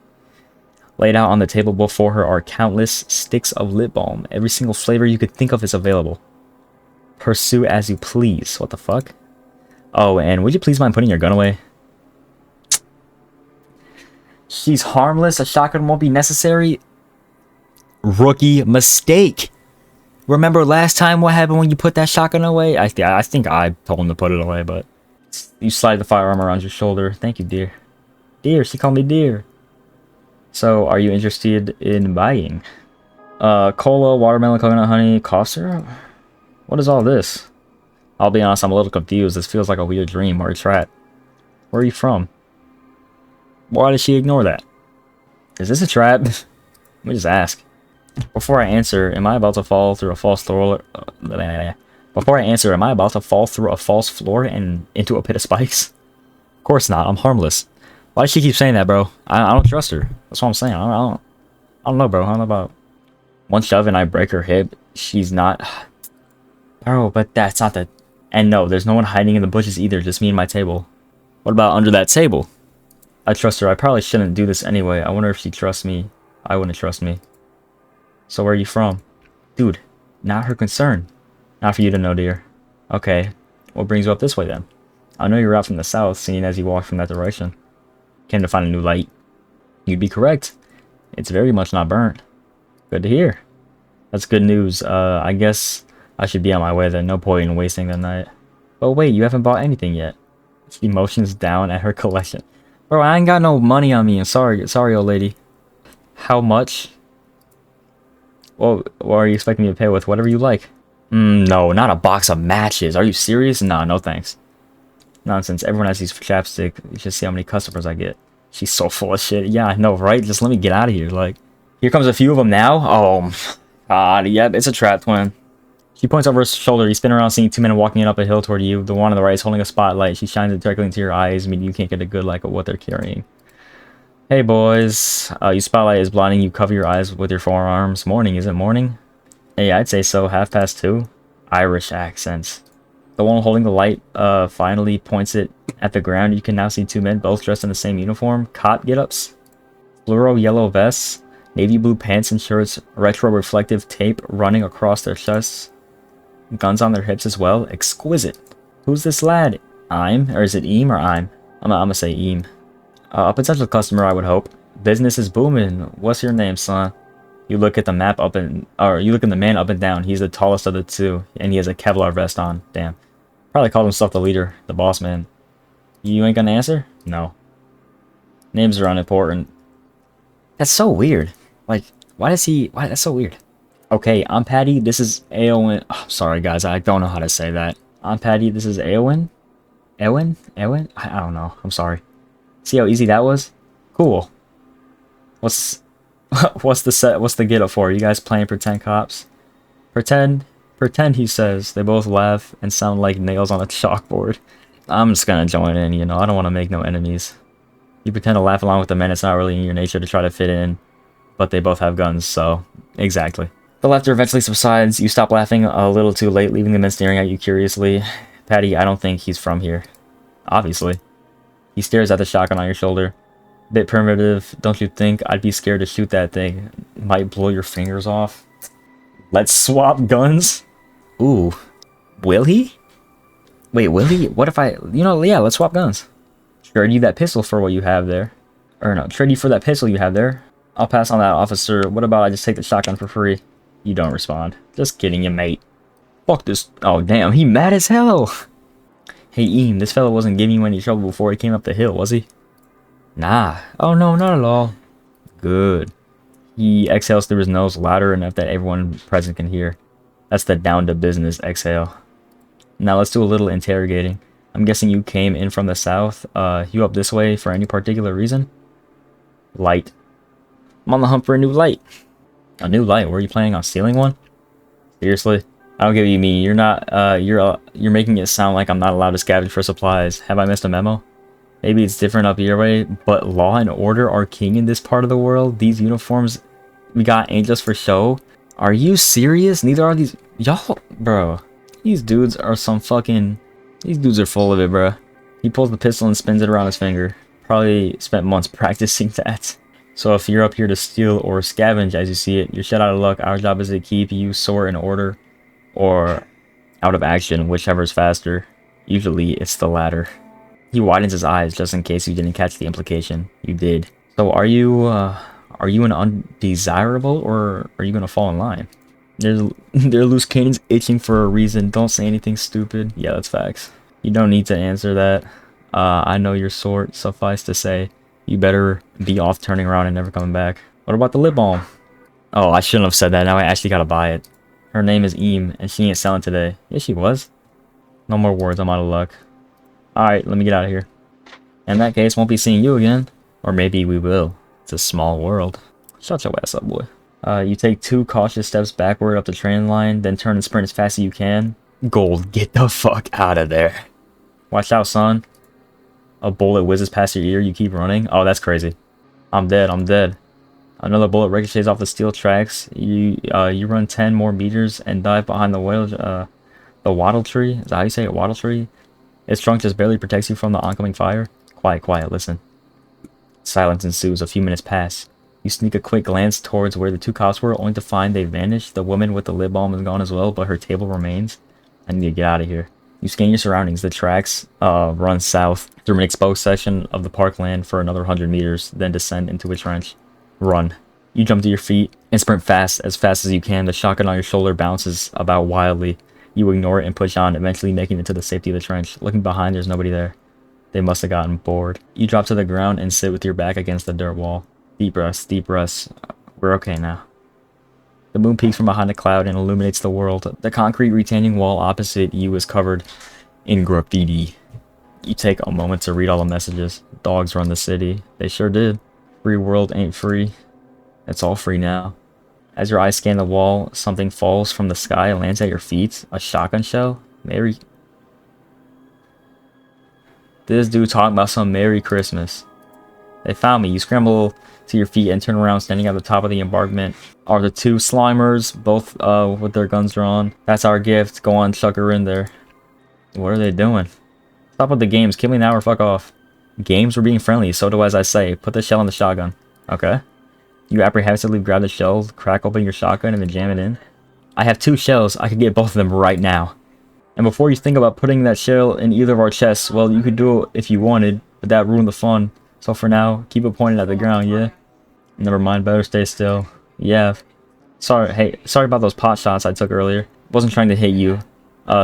Laid out on the table before her are countless sticks of lip balm. Every single flavor you could think of is available. Pursue as you please. What the fuck? Oh, and would you please mind putting your gun away? She's harmless. A shotgun won't be necessary. Rookie mistake. Remember last time what happened when you put that shotgun away? I think I told him to put it away, but... You slide the firearm around your shoulder. Thank you, dear. Dear, she called me dear. So, are you interested in buying? Cola, watermelon, coconut honey, cough syrup? What is all this? I'll be honest, I'm a little confused. This feels like a weird dream or a trap. Where are you from? Why did she ignore that? Is this a trap? Let me just ask. Before I answer, am I about to fall through a false floor? Before I answer, am I about to fall through a false floor and into a pit of spikes? Of course not. I'm harmless. Why does she keep saying that, bro? I don't trust her. That's what I'm saying. I don't know, bro. I don't know about... One shove and I break her hip. She's not... Bro, but that's not the... And no, there's no one hiding in the bushes either. Just me and my table. What about under that table? I trust her. I probably shouldn't do this anyway. I wonder if she trusts me. I wouldn't trust me. So where are you from? Dude, not her concern. Not for you to know, dear. Okay, what brings you up this way then? I know you're out from the south, seeing as you walk from that direction. Came to find a new light. You'd be correct. It's very much not burnt. Good to hear. That's good news. I guess I should be on my way then. No point in wasting the night. But wait, you haven't bought anything yet. Emotions down at her collection. Bro, I ain't got no money on me. I'm sorry, old lady. How much? Well, what are you expecting me to pay with? Whatever you like. No, not a box of matches. Are you serious? Nah, no thanks. Nonsense. Everyone has these for chapstick. You should see how many customers I get. She's so full of shit. Yeah, I know, right? Just let me get out of here. Like, here comes a few of them now. Oh, God. Yep, it's a trap, twin. She points over her shoulder. You spin around, seeing two men walking up a hill toward you. The one on the right is holding a spotlight. She shines it directly into your eyes, meaning you can't get a good look at what they're carrying. Hey boys, you spotlight is blinding you. Cover your eyes with your forearms. Morning, is it morning? Hey, I'd say so. 2:30. Irish accents. The one holding the light finally points it at the ground. You can now see two men, both dressed in the same uniform. Cop get-ups. Fluoro yellow vests. Navy blue pants and shirts. Retro reflective tape running across their chests. Guns on their hips as well. Exquisite. Who's this lad? I'm? Or is it Eam or I'm? I'm gonna say Eam. A potential customer, I would hope. Business is booming. What's your name, son? You look at the map you look at the man up and down. He's the tallest of the two, and he has a Kevlar vest on. Damn. Probably called himself the leader, the boss man. You ain't gonna answer? No. Names are unimportant. That's so weird. Like, why? That's so weird. Okay, I'm Patty. This is Aowen. Oh, sorry, guys. I don't know how to say that. I'm Patty. This is Aowen. Eowyn? I don't know. I'm sorry. See how easy that was? Cool. What's the get up for? You guys playing pretend cops? Pretend, he says. They both laugh and sound like nails on a chalkboard. I'm just gonna join in, you know, I don't want to make no enemies. You pretend to laugh along with the men, it's not really in your nature to try to fit in, but they both have guns, so exactly. The laughter eventually subsides. You stop laughing a little too late, leaving the men staring at you curiously. Patty, I don't think he's from here. Obviously. He stares at the shotgun on your shoulder. Bit primitive, don't you think? I'd be scared to shoot that thing. It might blow your fingers off. Let's swap guns? Ooh. Will he? Wait, will he? What if I... You know, yeah, let's swap guns. Trade you that pistol for what you have there. Or no, trade you for that pistol you have there. I'll pass on that, officer. What about I just take the shotgun for free? You don't respond. Just kidding, you mate. Fuck this... Oh, damn, he mad as hell. Hey, Eam, this fellow wasn't giving you any trouble before he came up the hill, was he? Nah. Oh, no, not at all. Good. He exhales through his nose louder enough that everyone present can hear. That's the down to business exhale. Now let's do a little interrogating. I'm guessing you came in from the south. You up this way for any particular reason? Light. I'm on the hunt for a new light. A new light? Were you planning on stealing one? Seriously? I don't get what you mean. You're not, you're making it sound like I'm not allowed to scavenge for supplies. Have I missed a memo? Maybe it's different up your way, but law and order are king in this part of the world. These uniforms we got ain't just for show. Are you serious? Neither are these... Y'all... Bro. These dudes are some fucking... These dudes are full of it, bro. He pulls the pistol and spins it around his finger. Probably spent months practicing that. So if you're up here to steal or scavenge as you see it, you're shut out of luck. Our job is to keep you sort in order or out of action, whichever is faster. Usually it's the latter. He widens his eyes just in case you didn't catch the implication. You did. So are you an undesirable or are you gonna fall in line? They're loose cannons itching for a reason. Don't say anything stupid. Yeah, that's facts. You don't need to answer that. I know your sort. Suffice to say, you better be off turning around and never coming back. What about the lip balm? Oh, I shouldn't have said that. Now I actually gotta buy it. Her name is Eam, and she ain't selling today. Yeah, she was. No more words. I'm out of luck. Alright, let me get out of here. In that case, won't be seeing you again. Or maybe we will. It's a small world. Shut your ass up, boy. You take 2 cautious steps backward up the train line, then turn and sprint as fast as you can. Gold, get the fuck out of there. Watch out, son. A bullet whizzes past your ear, you keep running. Oh, that's crazy. I'm dead, I'm dead. Another bullet ricochets off the steel tracks. You run 10 more meters and dive behind the wattle tree. Is that how you say it? Wattle tree? Its trunk just barely protects you from the oncoming fire. Quiet, quiet, listen. Silence ensues. A few minutes pass. You sneak a quick glance towards where the 2 cops were, only to find they vanished. The woman with the lip balm is gone as well, but her table remains. I need to get out of here. You scan your surroundings. The tracks run south through an exposed section of the parkland for another 100 meters, then descend into a trench. Run. You jump to your feet and sprint fast as you can. The shotgun on your shoulder bounces about wildly. You ignore it and push on, eventually making it to the safety of the trench. Looking behind, there's nobody there. They must have gotten bored. You drop to the ground and sit with your back against the dirt wall. Deep breaths, deep breaths. We're okay now. The moon peeks from behind a cloud and illuminates the world. The concrete retaining wall opposite you is covered in graffiti. You take a moment to read all the messages. Dogs run the city. They sure did. Free world ain't free. It's all free now. As your eyes scan the wall, something falls from the sky and lands at your feet. A shotgun shell? Merry... This dude talking about some Merry Christmas. They found me. You scramble to your feet and turn around. Standing at the top of the embankment are the two Slimers, both with their guns drawn. That's our gift. Go on, chuck her in there. What are they doing? Stop with the games. Kill me now or fuck off. Games were being friendly, so do as I say. Put the shell in the shotgun. Okay. You apprehensively grab the shell, crack open your shotgun, and then jam it in. I have 2 shells. I could get both of them right now. And before you think about putting that shell in either of our chests, well, you could do it if you wanted, but that ruined the fun. So for now, keep it pointed at the ground, yeah? Never mind, better stay still. Yeah. Sorry about those pot shots I took earlier. Wasn't trying to hit you.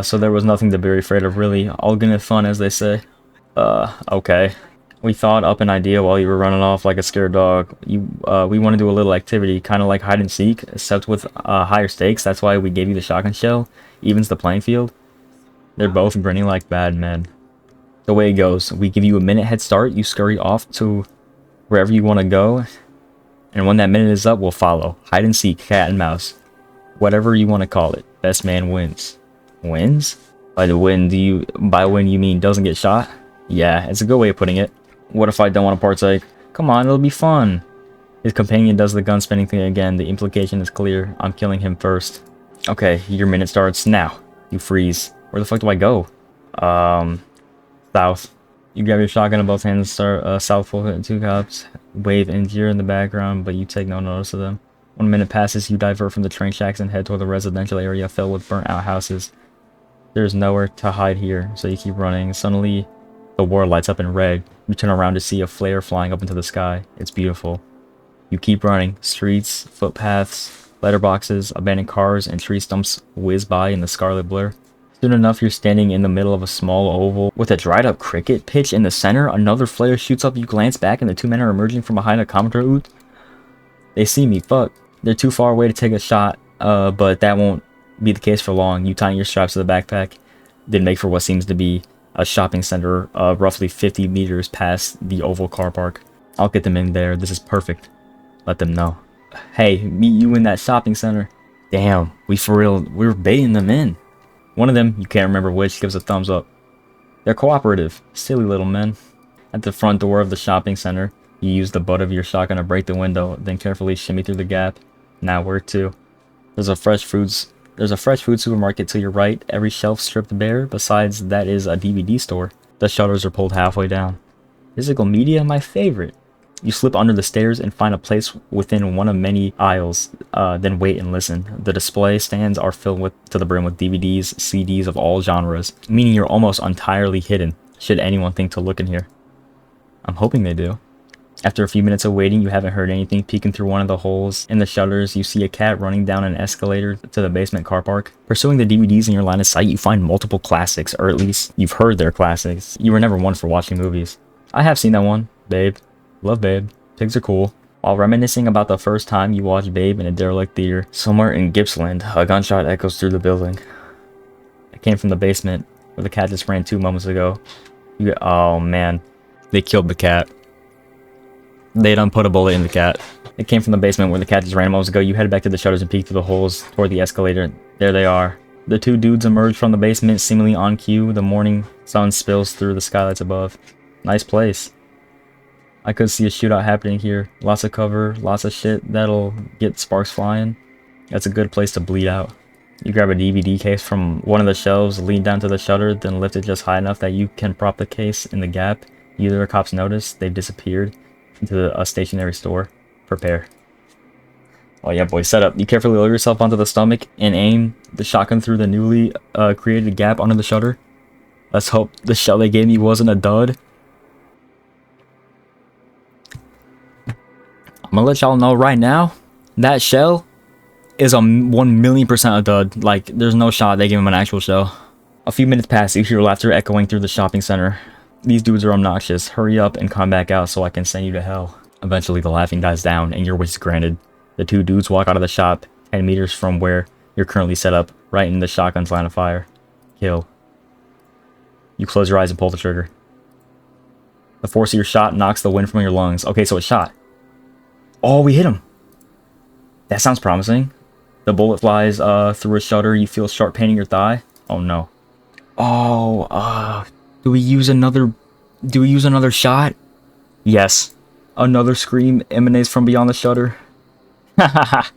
So there was nothing to be afraid of, really. All good and fun, as they say. Okay. We thought up an idea while you were running off like a scared dog. We want to do a little activity, kind of like hide and seek, except with higher stakes. That's why we gave you the shotgun shell. Evens the playing field. They're both grinning like bad men. The way it goes, we give you a minute head start. You scurry off to wherever you want to go. And when that minute is up, we'll follow. Hide and seek, cat and mouse. Whatever you want to call it. Best man wins. Wins? By win you mean doesn't get shot? Yeah, it's a good way of putting it. What if I don't want to partake? Come on, it'll be fun. His companion does the gun spinning thing again. The implication is clear. I'm killing him first. Okay, your minute starts now. You freeze. Where the fuck do I go? South. You grab your shotgun in both hands, start south full 2 cops. Wave and gear in the background, but you take no notice of them. 1 minute passes, you divert from the train tracks and head toward the residential area filled with burnt out houses. There's nowhere to hide here, so you keep running. Suddenly, the world lights up in red. You turn around to see a flare flying up into the sky. It's beautiful. You keep running. Streets, footpaths, letterboxes, abandoned cars, and tree stumps whiz by in the scarlet blur. Soon enough, you're standing in the middle of a small oval with a dried up cricket pitch in the center. Another flare shoots up. You glance back, and the 2 men are emerging from behind a commenter ooth. They see me. Fuck. They're too far away to take a shot, but that won't be the case for long. You tighten your straps to the backpack, then make for what seems to be a shopping center roughly 50 meters past the oval car park. I'll get them in there. This is perfect. Let them know. Hey, meet you in that shopping center. Damn, we're baiting them in. One of them, you can't remember which, gives a thumbs up. They're cooperative. Silly little men. At the front door of the shopping center, you use the butt of your shotgun to break the window, then carefully shimmy through the gap. Now where to? There's a fresh food supermarket to your right, every shelf stripped bare. Besides, that is a DVD store. The shutters are pulled halfway down. Physical media, my favorite. You slip under the stairs and find a place within one of many aisles, then wait and listen. The display stands are filled to the brim with DVDs, CDs of all genres, meaning you're almost entirely hidden, should anyone think to look in here. I'm hoping they do. After a few minutes of waiting, you haven't heard anything. Peeking through one of the holes in the shutters, you see a cat running down an escalator to the basement car park. Pursuing the DVDs in your line of sight, you find multiple classics, or at least you've heard they're classics. You were never one for watching movies. I have seen that one, Babe. Love Babe. Pigs are cool. While reminiscing about the first time you watched Babe in a derelict theater, somewhere in Gippsland, a gunshot echoes through the building. It came from the basement, where the cat just ran 2 moments ago. Oh man. They killed the cat. They done put a bullet in the cat. It came from the basement where the cat just ran moments ago. You head back to the shutters and peek through the holes toward the escalator. There they are. The 2 dudes emerge from the basement, seemingly on cue. The morning sun spills through the skylights above. Nice place. I could see a shootout happening here. Lots of cover, lots of shit that'll get sparks flying. That's a good place to bleed out. You grab a DVD case from one of the shelves, lean down to the shutter, then lift it just high enough that you can prop the case in the gap. Either cops notice, they've disappeared into a stationary store. Prepare. Oh yeah, boy, set up. You carefully lower yourself onto the stomach and aim the shotgun through the newly created gap under the shutter. Let's hope the shell they gave me wasn't a dud. I'm gonna let y'all know right now, that shell is a 1,000,000% a dud. Like, there's no shot they gave him an actual shell. A few minutes pass, you hear laughter echoing through the shopping center. These dudes are obnoxious. Hurry up and come back out so I can send you to hell. Eventually, the laughing dies down and your wish is granted. The 2 dudes walk out of the shop, 10 meters from where you're currently set up, right in the shotgun's line of fire. Kill. You close your eyes and pull the trigger. The force of your shot knocks the wind from your lungs. Okay, so it shot. Oh, we hit him. That sounds promising. The bullet flies through a shutter. You feel sharp pain in your thigh. Oh no. Oh, do we use another shot? Yes. Another scream emanates from beyond the shutter. Hahaha.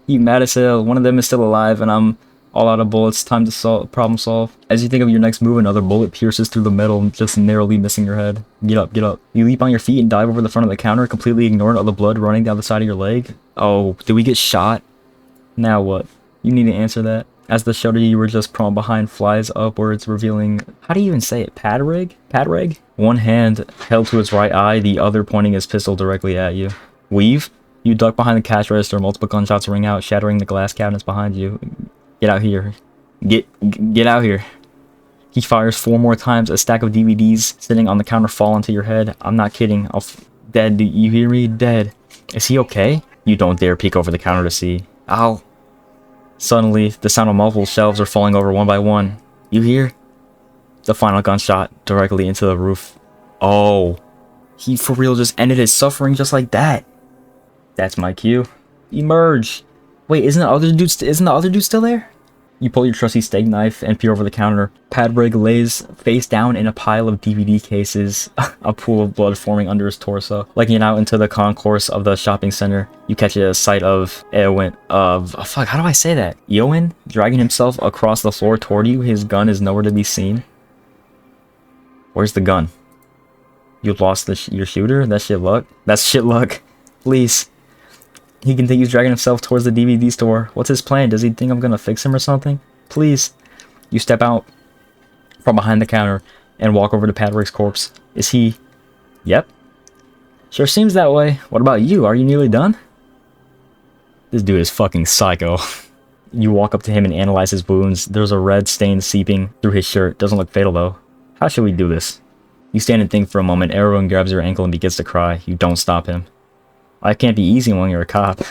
You mad as hell. One of them is still alive, and I'm all out of bullets. Time to problem solve. As you think of your next move, another bullet pierces through the metal, just narrowly missing your head. Get up, get up. You leap on your feet and dive over the front of the counter, completely ignoring all the blood running down the side of your leg. Oh, did we get shot? Now what? You need to answer that. As the shutter you were just prone behind flies upwards, revealing... How do you even say it? Padraig? Padraig? One hand held to his right eye, the other pointing his pistol directly at you. Weave? You duck behind the cash register, multiple gunshots ring out, shattering the glass cabinets behind you. Get out here. Get out here. He fires 4 more times, a stack of DVDs sitting on the counter fall onto your head. I'm not kidding. Dead, do you hear me? Dead. Is he okay? You don't dare peek over the counter to see. Ow. Suddenly, the sound of multiple shelves are falling over one by one. You hear? The final gunshot directly into the roof. Oh. He for real just ended his suffering just like that. That's my cue. Emerge. Wait, isn't the other dude still there? You pull your trusty steak knife and peer over the counter. Padraig lays face down in a pile of DVD cases, a pool of blood forming under his torso. Looking out into the concourse of the shopping center, you catch a sight of Eowyn, how do I say that? Eowyn dragging himself across the floor toward you. His gun is nowhere to be seen. Where's the gun? You lost your shooter? That's shit luck. That's shit luck. Please. He continues dragging himself towards the DVD store. What's his plan? Does he think I'm gonna fix him or something? Please. You step out from behind the counter and walk over to Padraig's corpse. Is he... Yep. Sure seems that way. What about you? Are you nearly done? This dude is fucking psycho. You walk up to him and analyze his wounds. There's a red stain seeping through his shirt. Doesn't look fatal though. How should we do this? You stand and think for a moment. Eowyn grabs your ankle and begins to cry. You don't stop him. I can't be easy when you're a cop.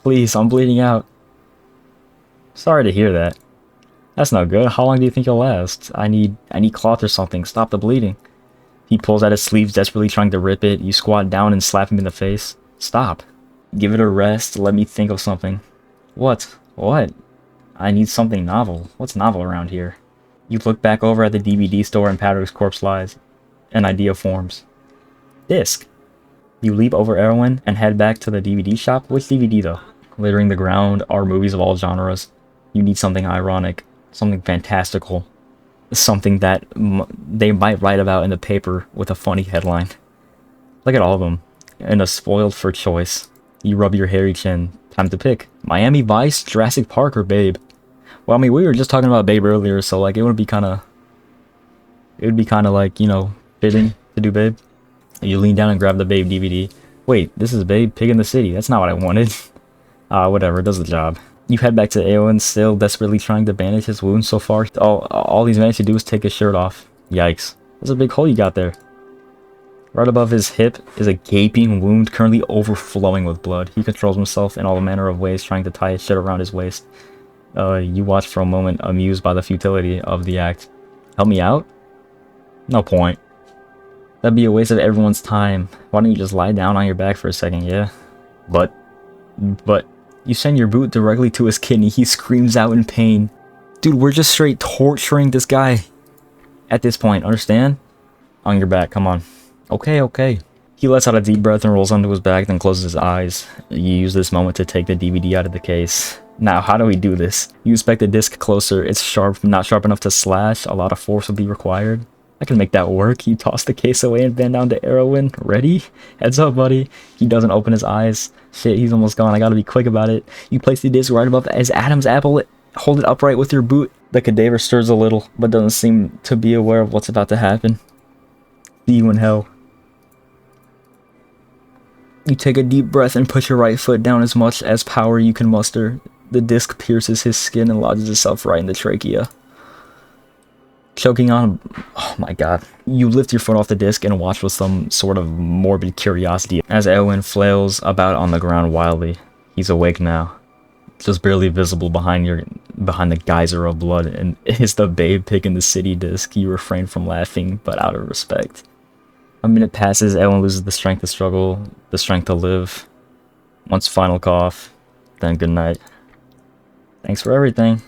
Please, I'm bleeding out. Sorry to hear that. That's not good. How long do you think you'll last? I need cloth or something. Stop the bleeding. He pulls out his sleeves, desperately trying to rip it. You squat down and slap him in the face. Stop. Give it a rest. Let me think of something. What? What? I need something novel. What's novel around here? You look back over at the DVD store and Padraig's corpse lies. An idea forms. Disc. You leap over Eowyn and head back to the DVD shop. Which DVD though? Littering the ground are movies of all genres. You need something ironic, something fantastical, something that they might write about in the paper with a funny headline. Look at all of them, and a spoiled for choice. You rub your hairy chin. Time to pick. Miami Vice, Jurassic Park, or Babe? Well, I mean, we were just talking about Babe earlier, so like it would be kind of like, you know, fitting to do Babe. You lean down and grab the Babe DVD. Wait, this is Babe, Pig in the City. That's not what I wanted. Whatever, it does the job. You head back to Eowyn, still desperately trying to bandage his wounds so far. All he's managed to do is take his shirt off. Yikes. There's a big hole you got there. Right above his hip is a gaping wound currently overflowing with blood. He controls himself in all manner of ways, trying to tie his shit around his waist. You watch for a moment, amused by the futility of the act. Help me out? No point. That'd be a waste of everyone's time. Why don't you just lie down on your back for a second, yeah? But you send your boot directly to his kidney. He screams out in pain. Dude, we're just straight torturing this guy at this point, understand? On your back, come on. Okay. He lets out a deep breath and rolls onto his back, then closes his eyes. You use this moment to take the DVD out of the case. Now, how do we do this? You inspect the disc closer. It's sharp, not sharp enough to slash. A lot of force will be required. I can make that work. You toss the case away and bend down to Eowyn. Ready? Heads up, buddy. He doesn't open his eyes. Shit, he's almost gone. I gotta be quick about it. You place the disc right above his Adam's apple. Hold it upright with your boot. The cadaver stirs a little, but doesn't seem to be aware of what's about to happen. See you in hell. You take a deep breath and push your right foot down as much as power you can muster. The disc pierces his skin and lodges itself right in the trachea. Choking on... Oh my god. You lift your foot off the disc and watch with some sort of morbid curiosity as Eowyn flails about on the ground wildly. He's awake now. Just barely visible behind the geyser of blood, and it's the Babe Pig in the City disc. You refrain from laughing, but out of respect. A minute passes, Eowyn loses the strength to struggle, the strength to live. Once final cough, then good night. Thanks for everything.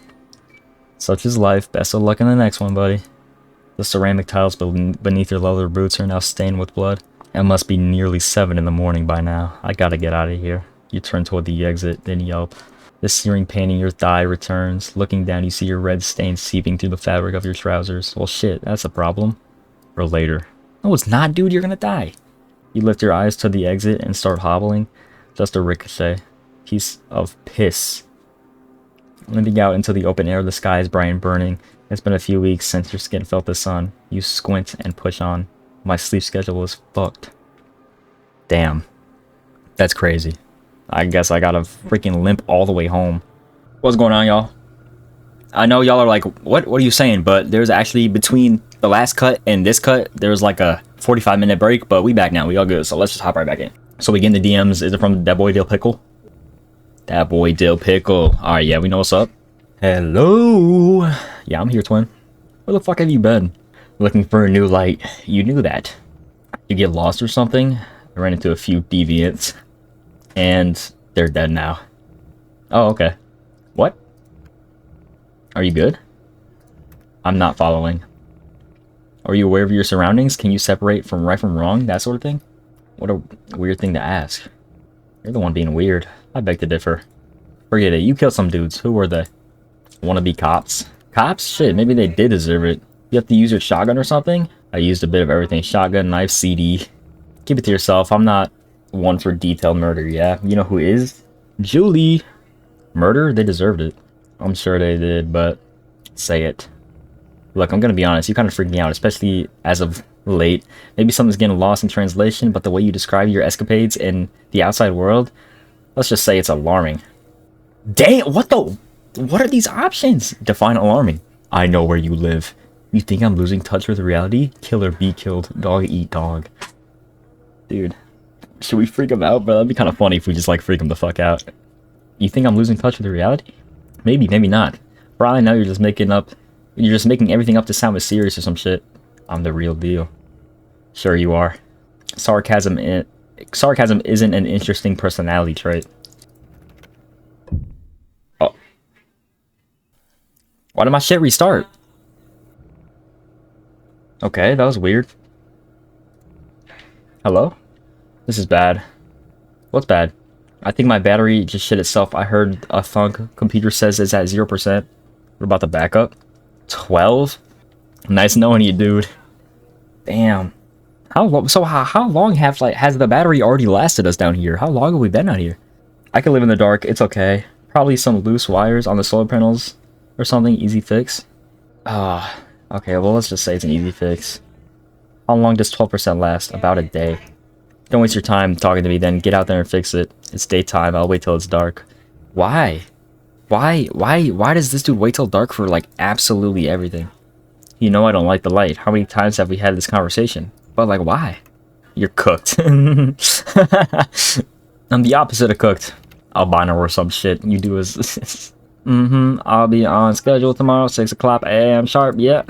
Such is life. Best of luck in the next one, buddy. The ceramic tiles beneath your leather boots are now stained with blood. It must be nearly 7 in the morning by now. I gotta get out of here. You turn toward the exit, then yelp. The searing pain in your thigh returns. Looking down, you see your red stain seeping through the fabric of your trousers. Well, shit, that's a problem. Or later. No, it's not, dude. You're gonna die. You lift your eyes to the exit and start hobbling. Just a ricochet. Piece of piss. Limping out into the open air, the sky is bright and burning. It's been a few weeks since your skin felt the sun. You squint and push on. My sleep schedule is fucked. Damn. That's crazy. I guess I gotta freaking limp all the way home. What's going on, y'all? I know y'all are like, what are you saying? But there's actually, between the last cut and this cut, there's like a 45-minute break, but we back now. We all good, so let's just hop right back in. So we get in the DMs. Is it from that boy Dill Pickle? That boy Dill Pickle. Alright, yeah, we know what's up. Hello. Yeah, I'm here, twin. Where the fuck have you been? Looking for a new light. You knew that. You get lost or something? I ran into a few deviants. And they're dead now. Oh, okay. What? Are you good? I'm not following. Are you aware of your surroundings? Can you separate from right from wrong? That sort of thing? What a weird thing to ask. You're the one being weird. I beg to differ. Forget it. You killed some dudes. Who were they? Wannabe cops? Cops? Shit, maybe they did deserve it. You have to use your shotgun or something? I used a bit of everything. Shotgun, knife, CD. Keep it to yourself. I'm not one for detailed murder, yeah? You know who is? Julie! Murder? They deserved it. I'm sure they did, but say it. Look, I'm gonna be honest. You kind of freaked me out, especially as of late. Maybe something's getting lost in translation, but the way you describe your escapades in the outside world, let's just say it's alarming. Damn, what are these options? Define alarming. I know where you live. You think I'm losing touch with reality? Kill or be killed. Dog eat dog. Dude. Should we freak him out? Bro, that'd be kind of funny if we just, like, freak him the fuck out. You think I'm losing touch with reality? Maybe, maybe not. For all I know, you're just making everything up to sound mysterious or some shit. I'm the real deal. Sure you are. Sarcasm isn't an interesting personality trait. Oh. Why did my shit restart? Okay, that was weird. Hello? This is bad. What's bad? I think my battery just shit itself. I heard a thunk. Computer says it's at 0%. We're about to back up. 12? Nice knowing you, dude. Damn. How long has the battery already lasted us down here? How long have we been out here? I can live in the dark. It's okay. Probably some loose wires on the solar panels or something. Easy fix. Okay, well, let's just say it's an easy fix. How long does 12% last? About a day. Don't waste your time talking to me then. Get out there and fix it. It's daytime. I'll wait till it's dark. Why? Why does this dude wait till dark for, like, absolutely everything? You know I don't like the light. How many times have we had this conversation? But, like, why? You're cooked. I'm the opposite of cooked. Albino or some shit. You do is... I'll be on schedule tomorrow, 6 o'clock a.m. sharp, yeah.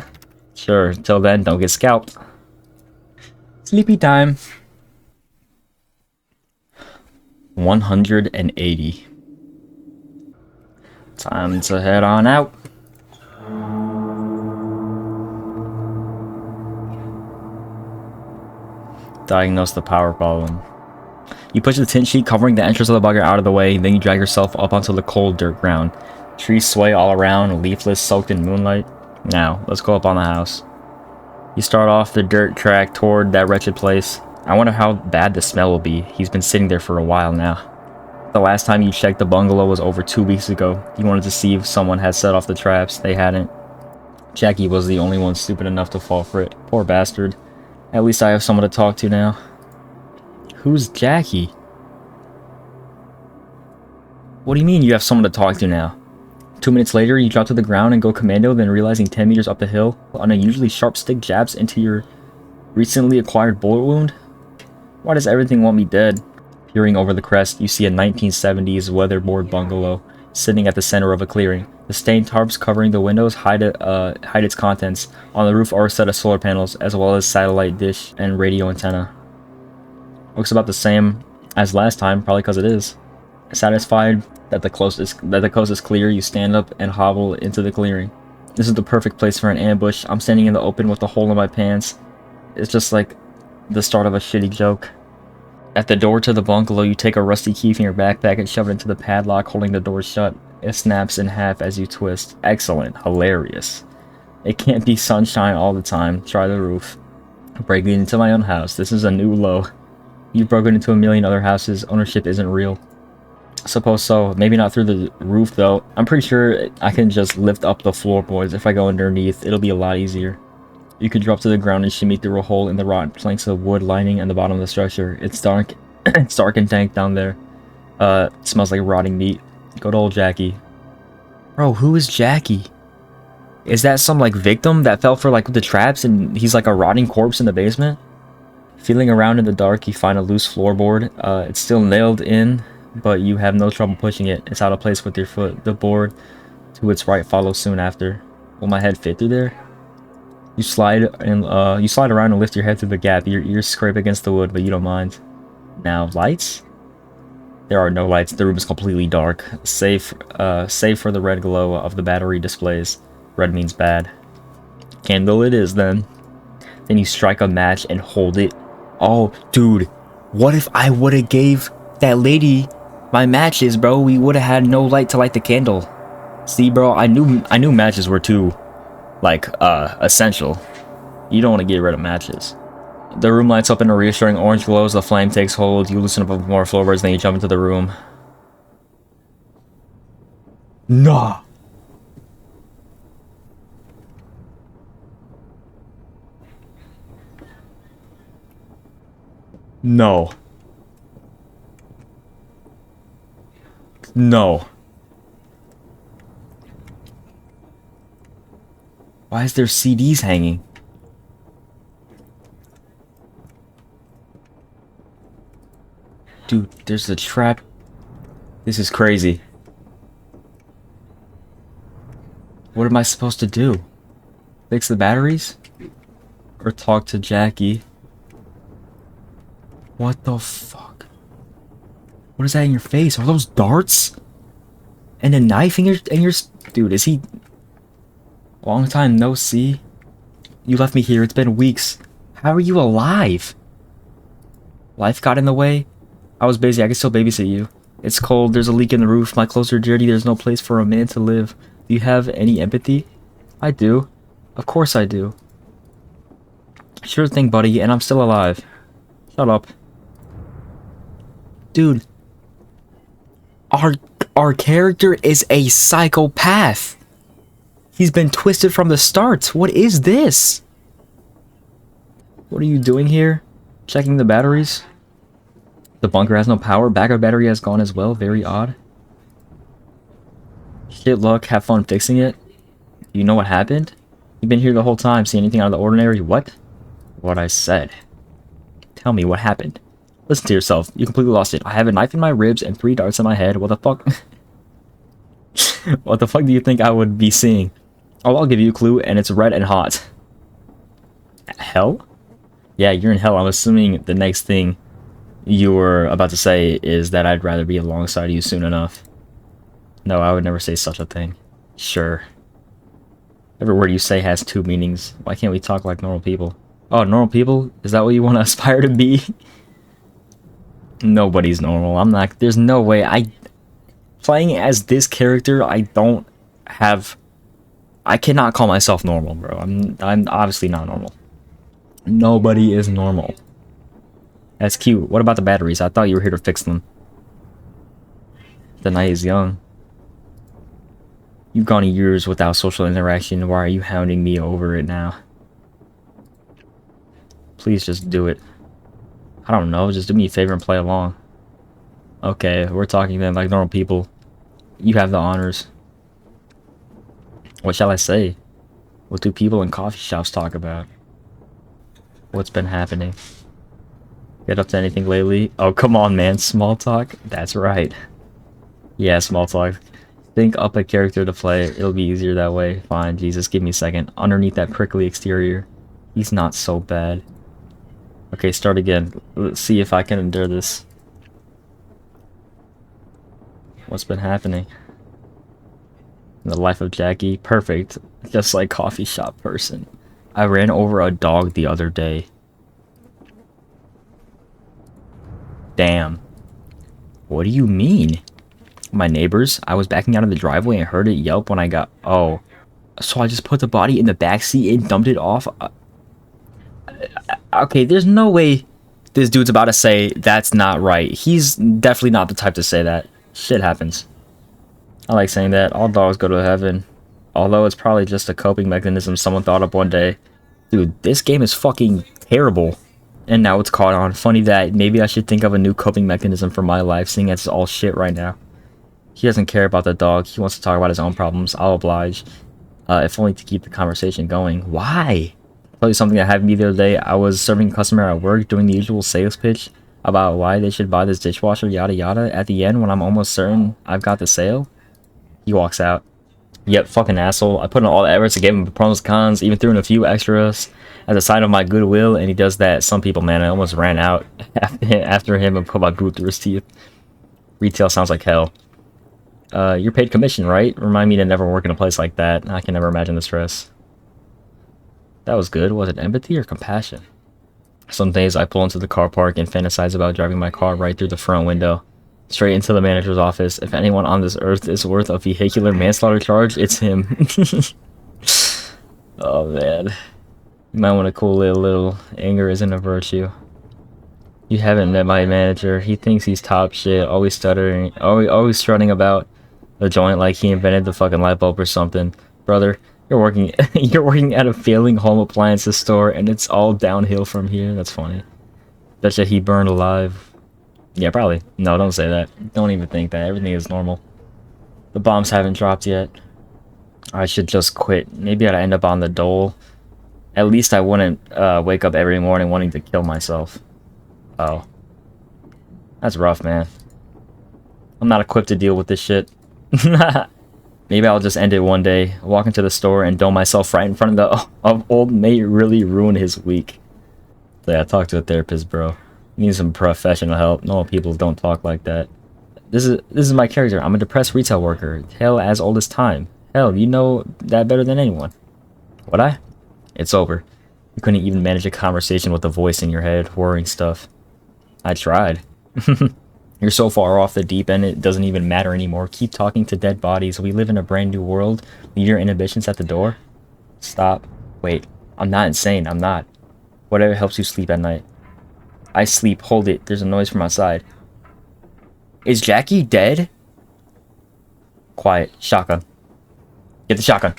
Sure, till then, don't get scalped. Sleepy time. 180. Time to head on out. Diagnose the power problem. You push the tint sheet covering the entrance of the bugger out of the way, then you drag yourself up onto the cold dirt ground. Trees sway all around, leafless, soaked in moonlight. Now, let's go up on the house. You start off the dirt track toward that wretched place. I wonder how bad the smell will be. He's been sitting there for a while now. The last time you checked the bungalow was over 2 weeks ago. You wanted to see if someone had set off the traps. They hadn't. Jackie was the only one stupid enough to fall for it. Poor bastard. At least I have someone to talk to now. Who's Jackie? What do you mean you have someone to talk to now? 2 minutes later, you drop to the ground and go commando, then realizing 10 meters up the hill, an unusually sharp stick jabs into your recently acquired bullet wound? Why does everything want me dead? Peering over the crest, you see a 1970s weatherboard bungalow sitting at the center of a clearing. The stained tarps covering the windows hide its contents. On the roof are a set of solar panels, as well as satellite dish and radio antenna. Looks about the same as last time, probably because it is. Satisfied that the coast is clear, you stand up and hobble into the clearing. This is the perfect place for an ambush. I'm standing in the open with a hole in my pants. It's just like the start of a shitty joke. At the door to the bungalow, you take a rusty key from your backpack and shove it into the padlock, holding the door shut. It snaps in half as you twist. Excellent. Hilarious. It can't be sunshine all the time. Try the roof. Breaking into my own house. This is a new low. You've broken into a million other houses. Ownership isn't real. Suppose so. Maybe not through the roof, though. I'm pretty sure I can just lift up the floorboards. If I go underneath, it'll be a lot easier. You can drop to the ground and shimmy through a hole in the rotten planks of wood lining at the bottom of the structure. It's dark. It's dark and dank down there. It smells like rotting meat. Good old Jackie. Bro, who is Jackie? Is that some, like, victim that fell for, like, the traps and he's like a rotting corpse in the basement? Feeling around in the dark, you find a loose floorboard. It's still nailed in, but you have no trouble pushing it. It's out of place with your foot. The board to its right follows soon after. Will my head fit through there? You slide around and lift your head through the gap. Your ears scrape against the wood, but you don't mind. Now, lights? There are no lights. The room is completely dark, save for the red glow of the battery displays. Red means bad. Candle it is, then. Then you strike a match and hold it. Oh, dude, what if I would have gave that lady my matches, bro? We would have had no light to light the candle. See, bro, I knew matches were too, like, essential. You don't want to get rid of matches. The room lights up in a reassuring orange glow as the flame takes hold. You loosen up more floorboards, then you jump into the room. Nah. No. No. Why is there CDs hanging? Dude, there's a trap. This is crazy. What am I supposed to do? Fix the batteries? Or talk to Jackie? What the fuck? What is that in your face? Are those darts? And a knife in your... Dude, is he... Long time no see? You left me here. It's been weeks. How are you alive? Life got in the way? I was busy. I can still babysit you. It's cold. There's a leak in the roof. My clothes are dirty. There's no place for a man to live. Do you have any empathy? I do. Of course I do. Sure thing, buddy. And I'm still alive. Shut up. Dude. Our character is a psychopath. He's been twisted from the start. What is this? What are you doing here? Checking the batteries? The bunker has no power. Backup battery has gone as well. Very odd. Shit luck. Have fun fixing it. You know what happened? You've been here the whole time. See anything out of the ordinary? What? What I said. Tell me what happened. Listen to yourself. You completely lost it. I have a knife in my ribs and 3 darts in my head. What the fuck? What the fuck do you think I would be seeing? Oh, I'll give you a clue, and it's red and hot. Hell? Yeah, you're in hell. I'm assuming the next thing you were about to say is that I'd rather be alongside you soon enough. No, I would never say such a thing. Sure. Every word you say has 2 meanings. Why can't we talk like normal people? Oh, normal people? Is that what you want to aspire to be? Nobody's normal. I'm not. There's no way. Playing as this character, I cannot call myself normal, bro. I'm obviously not normal. Nobody is normal. That's cute. What about the batteries? I thought you were here to fix them. The night is young. You've gone years without social interaction. Why are you hounding me over it now? Please just do it. I don't know. Just do me a favor and play along. Okay, we're talking then like normal people. You have the honors. What shall I say? What do people in coffee shops talk about? What's been happening? Get up to anything lately? Oh, come on, man. Small talk? That's right. Yeah, small talk. Think up a character to play. It'll be easier that way. Fine, Jesus, give me a second. Underneath that prickly exterior, he's not so bad. Okay, start again. Let's see if I can endure this. What's been happening? The life of Jackie? Perfect. Just like coffee shop person. I ran over a dog the other day. Damn. What do you mean? My neighbors, I was backing out of the driveway and heard it yelp when I got... Oh. So I just put the body in the backseat and dumped it off? Okay, there's no way this dude's about to say that's not right. He's definitely not the type to say that. Shit happens. I like saying that. All dogs go to heaven. Although it's probably just a coping mechanism someone thought up one day. Dude, this game is fucking terrible. And now it's caught on. Funny that maybe I should think of a new coping mechanism for my life, seeing as it's all shit right now. He doesn't care about the dog. He wants to talk about his own problems. I'll oblige. If only to keep the conversation going. Why? I'll tell you something that happened to me the other day. I was serving a customer at work doing the usual sales pitch about why they should buy this dishwasher, yada yada. At the end, when I'm almost certain I've got the sale, he walks out. Yep, fucking asshole. I put in all the efforts, I gave him the pros and cons, even threw in a few extras as a sign of my goodwill, and he does that. Some people, man, I almost ran out after him and put my boot through his teeth. Retail sounds like hell. You're paid commission, right? Remind me to never work in a place like that. I can never imagine the stress. That was good. Was it empathy or compassion? Some days I pull into the car park and fantasize about driving my car right through the front window, straight into the manager's office. If anyone on this earth is worth a vehicular manslaughter charge, it's him. Oh man. You might want to cool it a little. Anger isn't a virtue. You haven't met my manager. He thinks he's top shit, always stuttering, always strutting about the joint like he invented the fucking light bulb or something. Brother, you're working you're working at a failing home appliances store and it's all downhill from here. That's funny. Betcha he burned alive. Yeah, probably. No, don't say that. Don't even think that. Everything is normal. The bombs haven't dropped yet. I should just quit. Maybe I'd end up on the dole. At least I wouldn't wake up every morning wanting to kill myself. Oh. That's rough, man. I'm not equipped to deal with this shit. Maybe I'll just end it one day. Walk into the store and dome myself right in front of old mate really ruin his week. So yeah, talk to a therapist, bro. You need some professional help. Normal people don't talk like that. This is my character. I'm a depressed retail worker. Hell, as old as time. Hell, you know that better than anyone. Would I? It's over. You couldn't even manage a conversation with a voice in your head, worrying stuff. I tried. You're so far off the deep end, it doesn't even matter anymore. Keep talking to dead bodies. We live in a brand new world. Leave your inhibitions at the door. Stop. Wait. I'm not insane. I'm not. Whatever helps you sleep at night. I sleep. Hold it. There's a noise from outside. Is Jackie dead? Quiet. Shotgun. Get the shotgun.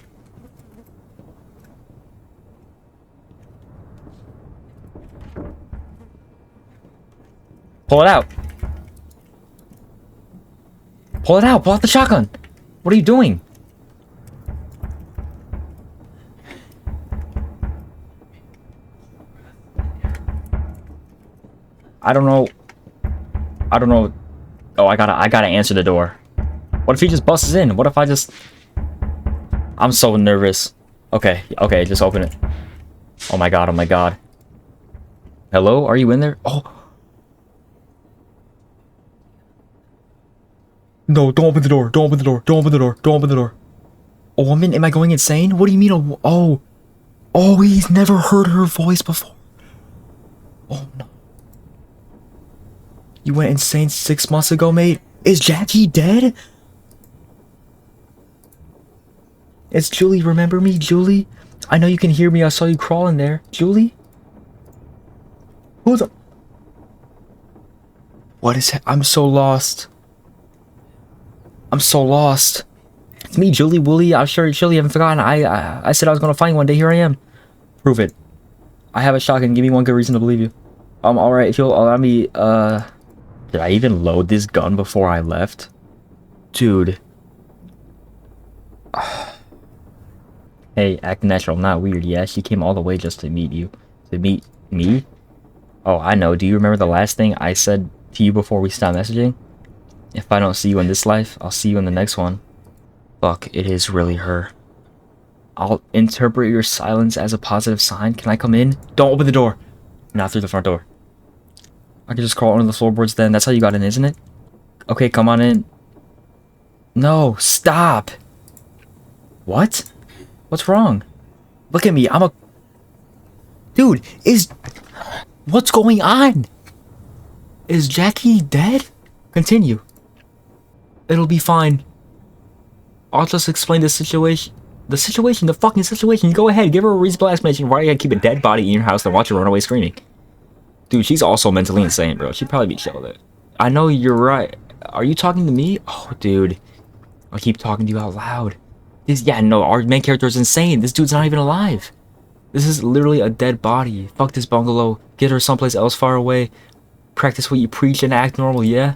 Pull it out. Pull it out. Pull out the shotgun. What are you doing? I don't know. Oh, I gotta answer the door. What if he just busts in? What if I just... I'm so nervous. Okay, just open it. Oh my god, oh my god. Hello? Are you in there? Oh. No, don't open the door. Don't open the door. Don't open the door. Don't open the door. A woman? Am I going insane? What do you mean? Oh. Oh, he's never heard her voice before. Oh, no. You went insane 6 months ago, mate? Is Jackie dead? It's Julie. Remember me, Julie? I know you can hear me. I saw you crawling there. Julie? Who the... What is it? I'm so lost. I'm so lost. It's me, Julie Wooly. I'm sure you haven't forgotten. I said I was gonna find you one day. Here I am. Prove it. I have a shotgun. Give me one good reason to believe you. Alright, if you'll allow me, Did I even load this gun before I left? Dude. Hey, act natural, not weird. Yeah, she came all the way just to meet you. To meet me? Oh, I know. Do you remember the last thing I said to you before we stopped messaging? If I don't see you in this life, I'll see you in the next one. Fuck, it is really her. I'll interpret your silence as a positive sign. Can I come in? Don't open the door. Not through the front door. I can just crawl under the floorboards then. That's how you got in, isn't it? Okay, come on in. No, stop. What? What's wrong? Look at me. I'm a... Dude, what's going on? Is Jackie dead? Continue. It'll be fine. I'll just explain the situation. The fucking situation. Go ahead, give her a reasonable explanation. Why do you gotta keep a dead body in your house and watch her run away screaming? Dude, she's also mentally insane, bro. She'd probably be chill with it. I know you're right. Are you talking to me? Oh, dude. I'll keep talking to you out loud. Yeah, no, our main character is insane. This dude's not even alive. This is literally a dead body. Fuck this bungalow. Get her someplace else far away. Practice what you preach and act normal, yeah?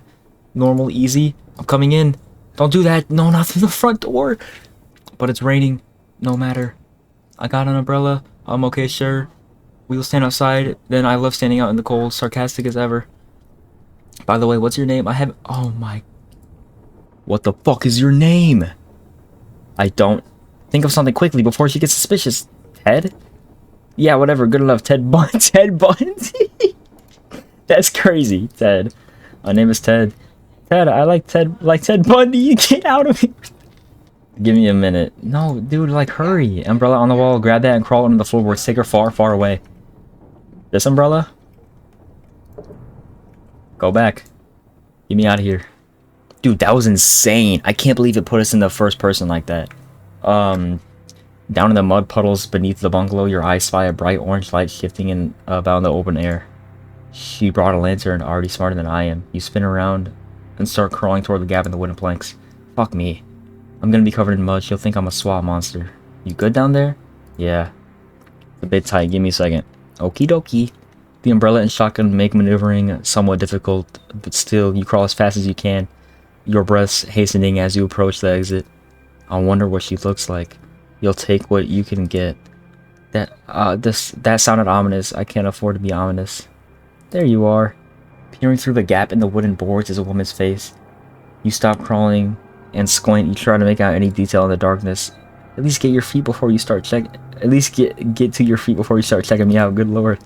Normal, easy. I'm coming in. Don't do that. No, not through the front door. But it's raining. No matter. I got an umbrella. I'm okay, sure. We'll stand outside. Then I love standing out in the cold. Sarcastic as ever. By the way, what's your name? I have... Oh my... What the fuck is your name? I don't... Think of something quickly before she gets suspicious. Ted? Yeah, whatever. Good enough. Ted Bundy. Ted Bundy. That's crazy. Ted. My name is Ted. Ted, I like Ted Bundy. Get out of here. Give me a minute. No, dude, like, hurry. Umbrella on the wall. Grab that and crawl under the floorboards. Take her far, far away. This umbrella? Go back. Get me out of here. Dude, that was insane. I can't believe it put us in the first person like that. Down in the mud puddles beneath the bungalow, your eyes spy a bright orange light shifting in about in the open air. She brought a lantern, already smarter than I am. You spin around and start crawling toward the gap in the wooden planks. Fuck me. I'm gonna be covered in mud. She'll think I'm a swamp monster. You good down there? Yeah. It's a bit tight. Give me a second. Okie dokie. The umbrella and shotgun make maneuvering somewhat difficult, but still, you crawl as fast as you can, your breaths hastening as you approach the exit. I wonder what she looks like. You'll take what you can get. That sounded ominous. I can't afford to be ominous. There you are. Peering through the gap in the wooden boards is a woman's face. You stop crawling and squint. You try to make out any detail in the darkness. At least get your feet before you start check. At least get to your feet before you start checking me out. Good lord.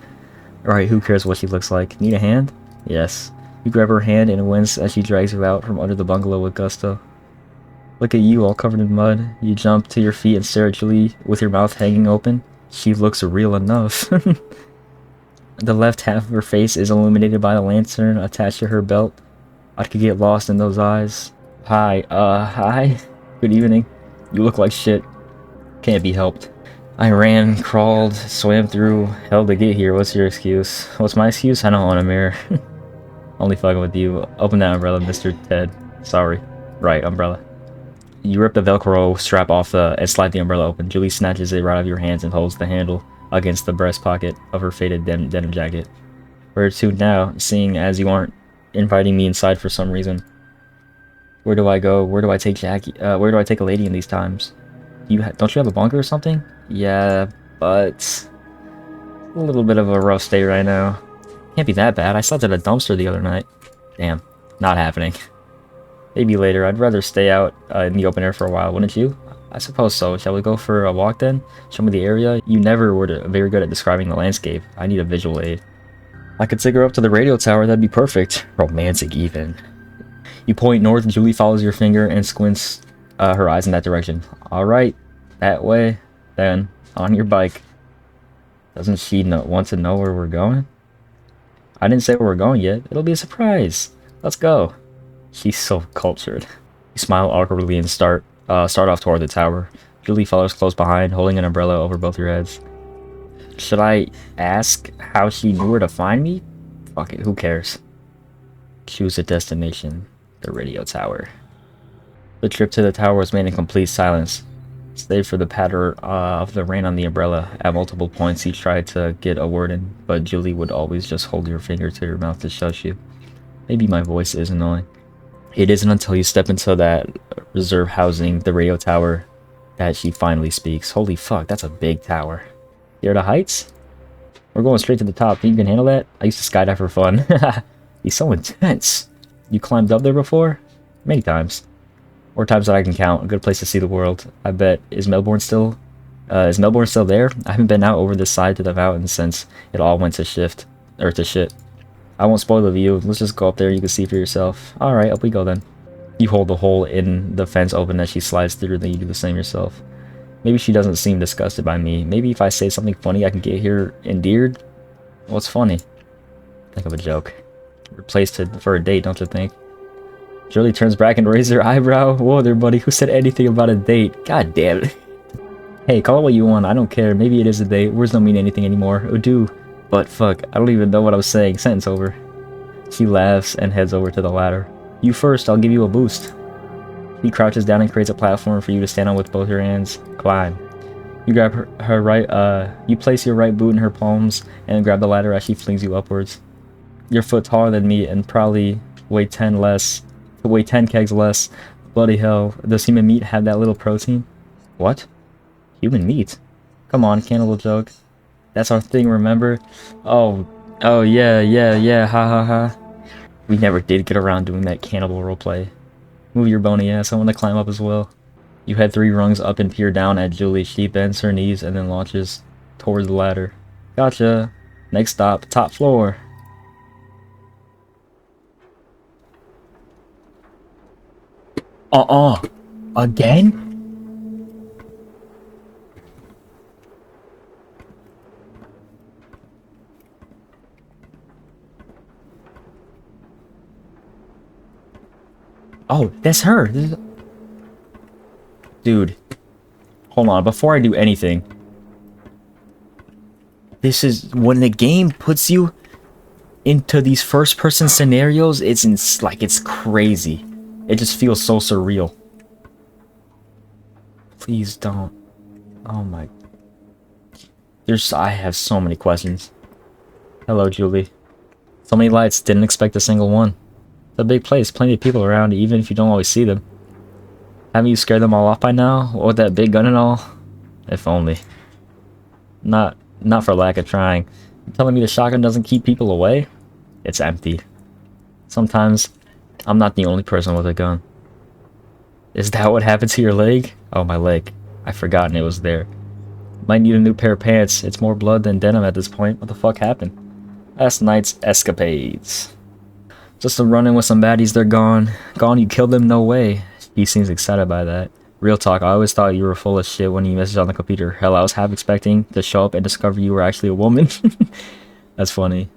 Alright, who cares what she looks like? Need a hand? Yes. You grab her hand and wince as she drags you out from under the bungalow with gusto. Look at you, all covered in mud. You jump to your feet and stare at Julie with your mouth hanging open. She looks real enough. The left half of her face is illuminated by the lantern attached to her belt. I could get lost in those eyes. Hi. Good evening. You look like shit. Can't be helped. I ran, crawled, swam through hell to get here. What's your excuse? What's my excuse? I don't own a mirror. Only fucking with you. Open that umbrella, Mr. Ted. Sorry. Right, umbrella. You rip the Velcro strap off and slide the umbrella open. Julie snatches it right out of your hands and holds the handle against the breast pocket of her faded denim jacket. Where to now, seeing as you aren't inviting me inside for some reason? Where do I go? Where do I take Jackie? Where do I take a lady in these times? Don't you have a bunker or something? Yeah, but a little bit of a rough state right now. Can't be that bad. I slept at a dumpster the other night. Damn, not happening. Maybe later. I'd rather stay out in the open air for a while, wouldn't you? I suppose so. Shall we go for a walk then? Show me the area. You never were very good at describing the landscape. I need a visual aid. I could take her up to the radio tower. That'd be perfect. Romantic even. You point north. Julie follows your finger and squints her eyes in that direction. All right, that way. Then on your bike. Doesn't she want to know where we're going? I didn't say where we're going yet. It'll be a surprise. Let's go. She's so cultured. You smile awkwardly and start off toward the tower. Julie follows close behind, holding an umbrella over both your heads. Should I ask how she knew where to find me? Fuck it, who cares? Choose a destination. The radio tower. The trip to the tower was made in complete silence, save for the patter of the rain on the umbrella. At multiple points he tried to get a word in, but Julie would always just hold your finger to your mouth to shush you. Maybe my voice is annoying. It isn't until you step into that reserve housing, the radio tower, that she finally speaks. Holy fuck, that's a big tower. Here are the heights? We're going straight to the top. Think you can handle that? I used to skydive for fun. He's so intense. You climbed up there before? Many times. More times than I can count. A good place to see the world. I bet. Is Melbourne still there? I haven't been out over this side to the mountains since it all went to shit. I won't spoil the view. Let's just go up there. You can see for yourself. Alright, up we go then. You hold the hole in the fence open as she slides through, then you do the same yourself. Maybe she doesn't seem disgusted by me. Maybe if I say something funny I can get her endeared? What's funny? Think of a joke. replaced it for a date, don't you think? Julie turns back and raises her eyebrow. Whoa there, buddy. Who said anything about a date? God damn it. Hey, call it what you want. I don't care. Maybe it is a date. Words don't mean anything anymore. Oh, do. But fuck, I don't even know what I was saying. Sentence over. She laughs and heads over to the ladder. You first, I'll give you a boost. He crouches down and creates a platform for you to stand on with both your hands. Climb. You grab her right, you place your right boot in her palms and grab the ladder as she flings you upwards. You're a foot taller than me and probably weigh 10 kegs less. Bloody hell, does human meat have that little protein? What? Human meat? Come on, cannibal joke. That's our thing, remember? Oh yeah, ha ha ha. We never did get around doing that cannibal roleplay. Move your bony ass, I want to climb up as well. You head 3 rungs up and peer down at Julie. She bends her knees and then launches towards the ladder. Gotcha. Next stop, top floor. Again? Oh, that's her. Dude. Hold on, before I do anything. This is when the game puts you into these first-person scenarios, it's crazy. It just feels so surreal. Please don't. Oh my. I have so many questions. Hello, Julie. So many lights, didn't expect a single one. It's a big place, plenty of people around, even if you don't always see them. Haven't you scared them all off by now? What with that big gun and all? If only. Not for lack of trying. You're telling me the shotgun doesn't keep people away? It's empty. Sometimes, I'm not the only person with a gun. Is that what happened to your leg? Oh, my leg. I've forgotten it was there. Might need a new pair of pants. It's more blood than denim at this point. What the fuck happened? Last night's escapades. Just a run-in with some baddies, they're gone. Gone, you killed them? No way. He seems excited by that. Real talk, I always thought you were full of shit when you messaged on the computer. Hell, I was half expecting to show up and discover you were actually a woman. That's funny.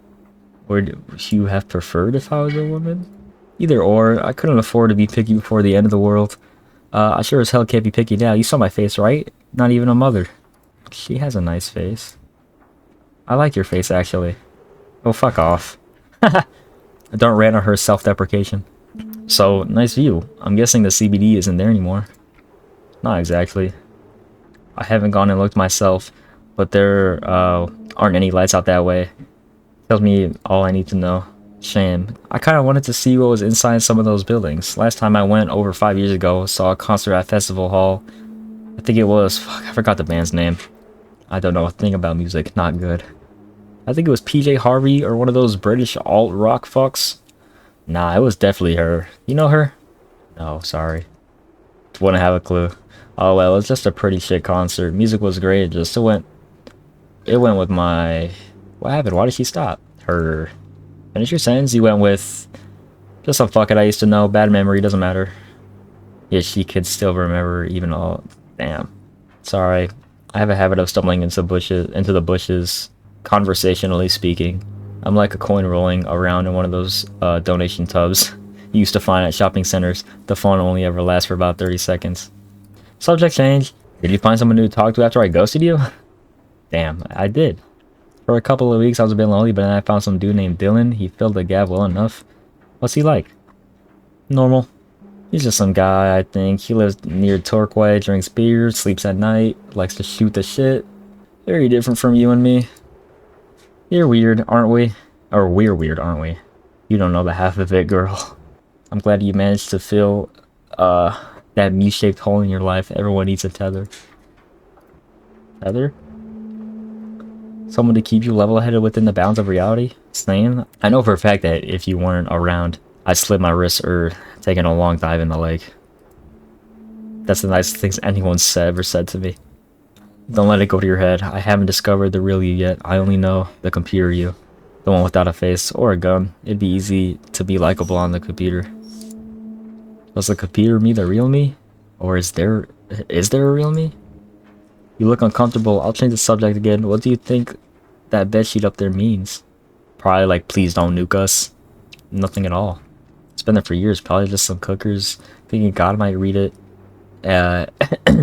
Would you have preferred if I was a woman? Either or, I couldn't afford to be picky before the end of the world. I sure as hell can't be picky now. You saw my face, right? Not even a mother. She has a nice face. I like your face, actually. Oh, fuck off. Don't rant on her self-deprecation. So, nice view. I'm guessing the CBD isn't there anymore. Not exactly. I haven't gone and looked myself, but there aren't any lights out that way. Tells me all I need to know. Shame. I kind of wanted to see what was inside some of those buildings. Last time I went over 5 years ago, saw a concert at Festival Hall. I think it was... Fuck, I forgot the band's name. I don't know a thing about music. Not good. I think it was PJ Harvey or one of those British alt-rock fucks. Nah, it was definitely her. You know her? No, sorry. Wouldn't have a clue. Oh well, it's just a pretty shit concert. Music was great, just it went with my... What happened? Why did she stop? Her... Finish your sentence? You went with... Just some fuck it I used to know. Bad memory, doesn't matter. Yeah, she could still remember even all... Damn. Sorry. I have a habit of stumbling into the bushes, conversationally speaking. I'm like a coin rolling around in one of those donation tubs you used to find at shopping centers. The fun only ever lasts for about 30 seconds. Subject change. Did you find someone new to talk to after I ghosted you? Damn, I did. For a couple of weeks I was a bit lonely, but then I found some dude named Dylan. He filled the gap well enough. What's he like? Normal. He's just some guy, I think. He lives near Torquay, drinks beer, sleeps at night, likes to shoot the shit. Very different from you and me. You're weird, aren't we? Or we're weird, aren't we? You don't know the half of it, girl. I'm glad you managed to fill, that mu-shaped hole in your life. Everyone needs a tether. Tether? Someone to keep you level-headed within the bounds of reality? Snane? I know for a fact that if you weren't around, I'd slip my wrist or taken a long dive in the lake. That's the nicest things anyone's ever said to me. Don't let it go to your head. I haven't discovered the real you yet. I only know the computer you. The one without a face or a gun. It'd be easy to be likable on the computer. Was the computer me the real me? Or is there a real me? You look uncomfortable. I'll change the subject again. What do you think that bedsheet up there means? Probably like, please don't nuke us. Nothing at all. It's been there for years. Probably just some cookers thinking God might read it.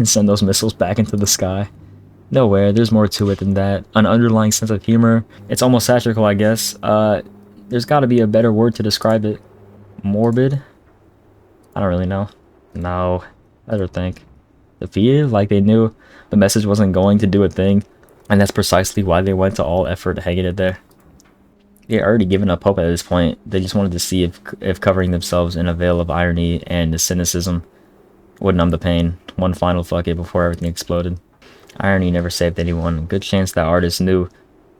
Send those missiles back into the sky. Nowhere. There's more to it than that. An underlying sense of humor. It's almost satirical, I guess. There's got to be a better word to describe it. Morbid? I don't really know. No. I don't think. Defeated? Like they knew the message wasn't going to do a thing. And that's precisely why they went to all effort hanging it there. They already given up hope at this point. They just wanted to see if covering themselves in a veil of irony and cynicism would numb the pain. One final fuck it before everything exploded. Irony never saved anyone. Good chance that artist knew,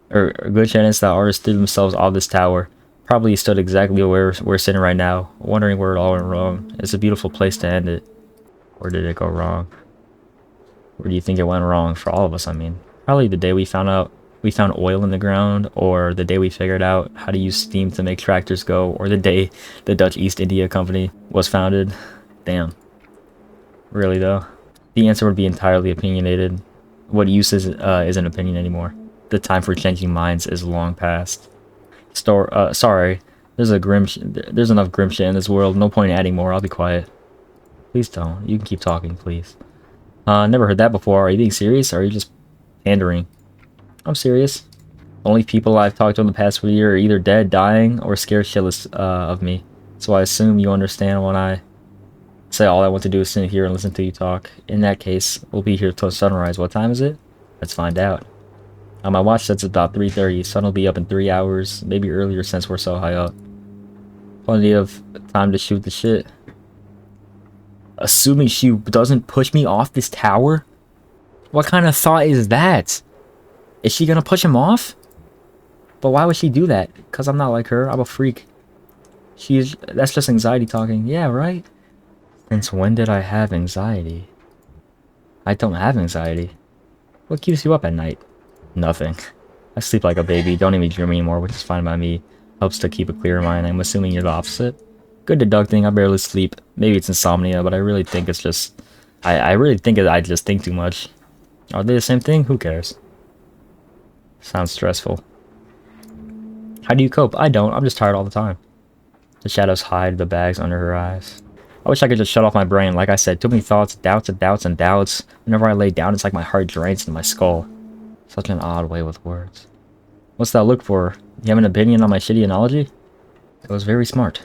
or good chance that artists threw themselves off this tower. Probably stood exactly where we're sitting right now, wondering where it all went wrong. It's a beautiful place to end it. Where did it go wrong? Where do you think it went wrong for all of us? I mean, probably the day we found oil in the ground, or the day we figured out how to use steam to make tractors go, or the day the Dutch East India Company was founded. Damn. Really though? The answer would be entirely opinionated. What use is an opinion anymore? The time for changing minds is long past. Sorry. There's enough grim shit in this world. No point in adding more. I'll be quiet. Please don't. You can keep talking, please. Never heard that before. Are you being serious, or are you just pandering? I'm serious. The only people I've talked to in the past year are either dead, dying, or scared shitless of me. So I assume you understand when I say all I want to do is sit here and listen to you talk. In that case, we'll be here till sunrise. What time is it? Let's find out. My watch says it's about 3:30. Sun will be up in 3 hours, maybe earlier since we're so high up. Plenty of time to shoot the shit. Assuming she doesn't push me off this tower? What kind of thought is that? Is she gonna push him off? But why would she do that? Because I'm not like her. I'm a freak. That's just anxiety talking. Yeah, right? Since when did I have anxiety? I don't have anxiety. What keeps you up at night? Nothing. I sleep like a baby. Don't even dream anymore, which is fine by me. Helps to keep a clear mind. I'm assuming you're the opposite. Good deducting. I barely sleep. Maybe it's insomnia, but I really think it's just... I really think I just think too much. Are they the same thing? Who cares? Sounds stressful. How do you cope? I don't. I'm just tired all the time. The shadows hide the bags under her eyes. I wish I could just shut off my brain. Like I said, too many thoughts, doubts and doubts and doubts. Whenever I lay down, it's like my heart drains into my skull. Such an odd way with words. What's that look for? You have an opinion on my shitty analogy? It was very smart.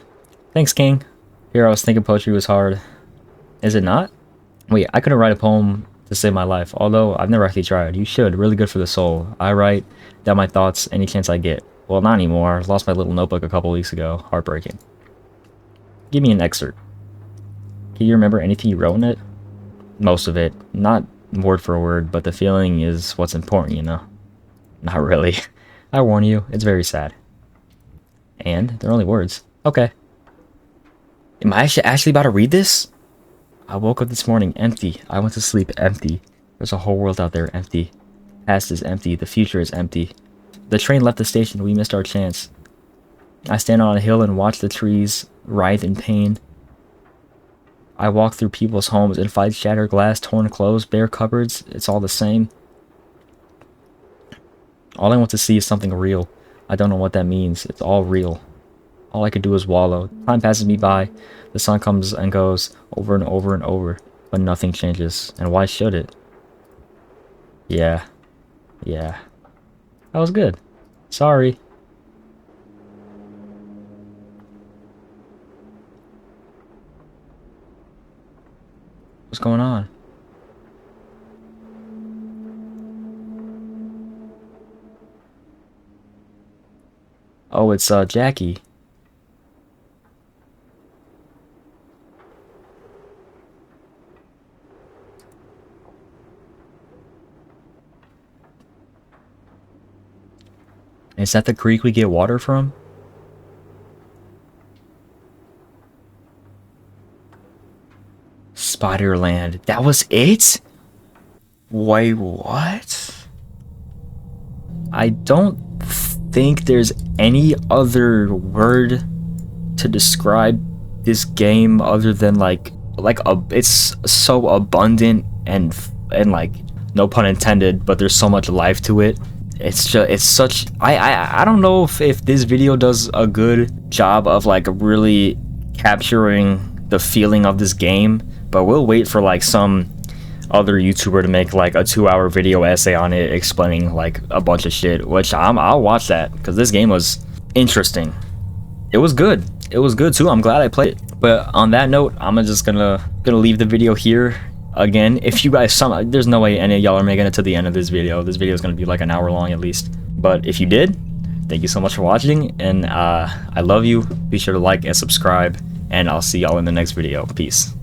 Thanks, King. Here I was thinking poetry was hard. Is it not? Wait, I couldn't write a poem to save my life, although I've never actually tried. You should. Really good for the soul. I write down my thoughts any chance I get. Well, not anymore. I lost my little notebook a couple weeks ago. Heartbreaking. Give me an excerpt. Can you remember anything you wrote in it? Most of it. Not word for word, but the feeling is what's important, you know? Not really. I warn you, it's very sad. And they're only words. Okay. Am I actually about to read this? I woke up this morning empty. I went to sleep empty. There's a whole world out there empty. Past is empty. The future is empty. The train left the station. We missed our chance. I stand on a hill and watch the trees writhe in pain. I walk through people's homes and fight shattered glass, torn clothes, bare cupboards. It's all the same. All I want to see is something real. I don't know what that means. It's all real. All I could do is wallow. Time passes me by. The sun comes and goes over and over and over, but nothing changes. And why should it? Yeah. That was good. Sorry. What's going on? Oh, it's Jackie. Is that the creek we get water from? Spiderland. That was it? Wait, what? I don't think there's any other word to describe this game other than it's so abundant and like, no pun intended, but there's so much life to it. it's just, it's such, I don't know if this video does a good job of like really capturing the feeling of this game, but we'll wait for like some other YouTuber to make like a 2-hour video essay on it explaining like a bunch of shit, which I'll watch that, because this game was interesting. It was good too. I'm glad I played it. But on that note, I'm just gonna leave the video here. Again, if you guys, there's no way any of y'all are making it to the end of this video. This video is going to be like an hour long at least. But if you did, thank you so much for watching, and I love you. Be sure to like and subscribe, and I'll see y'all in the next video. Peace.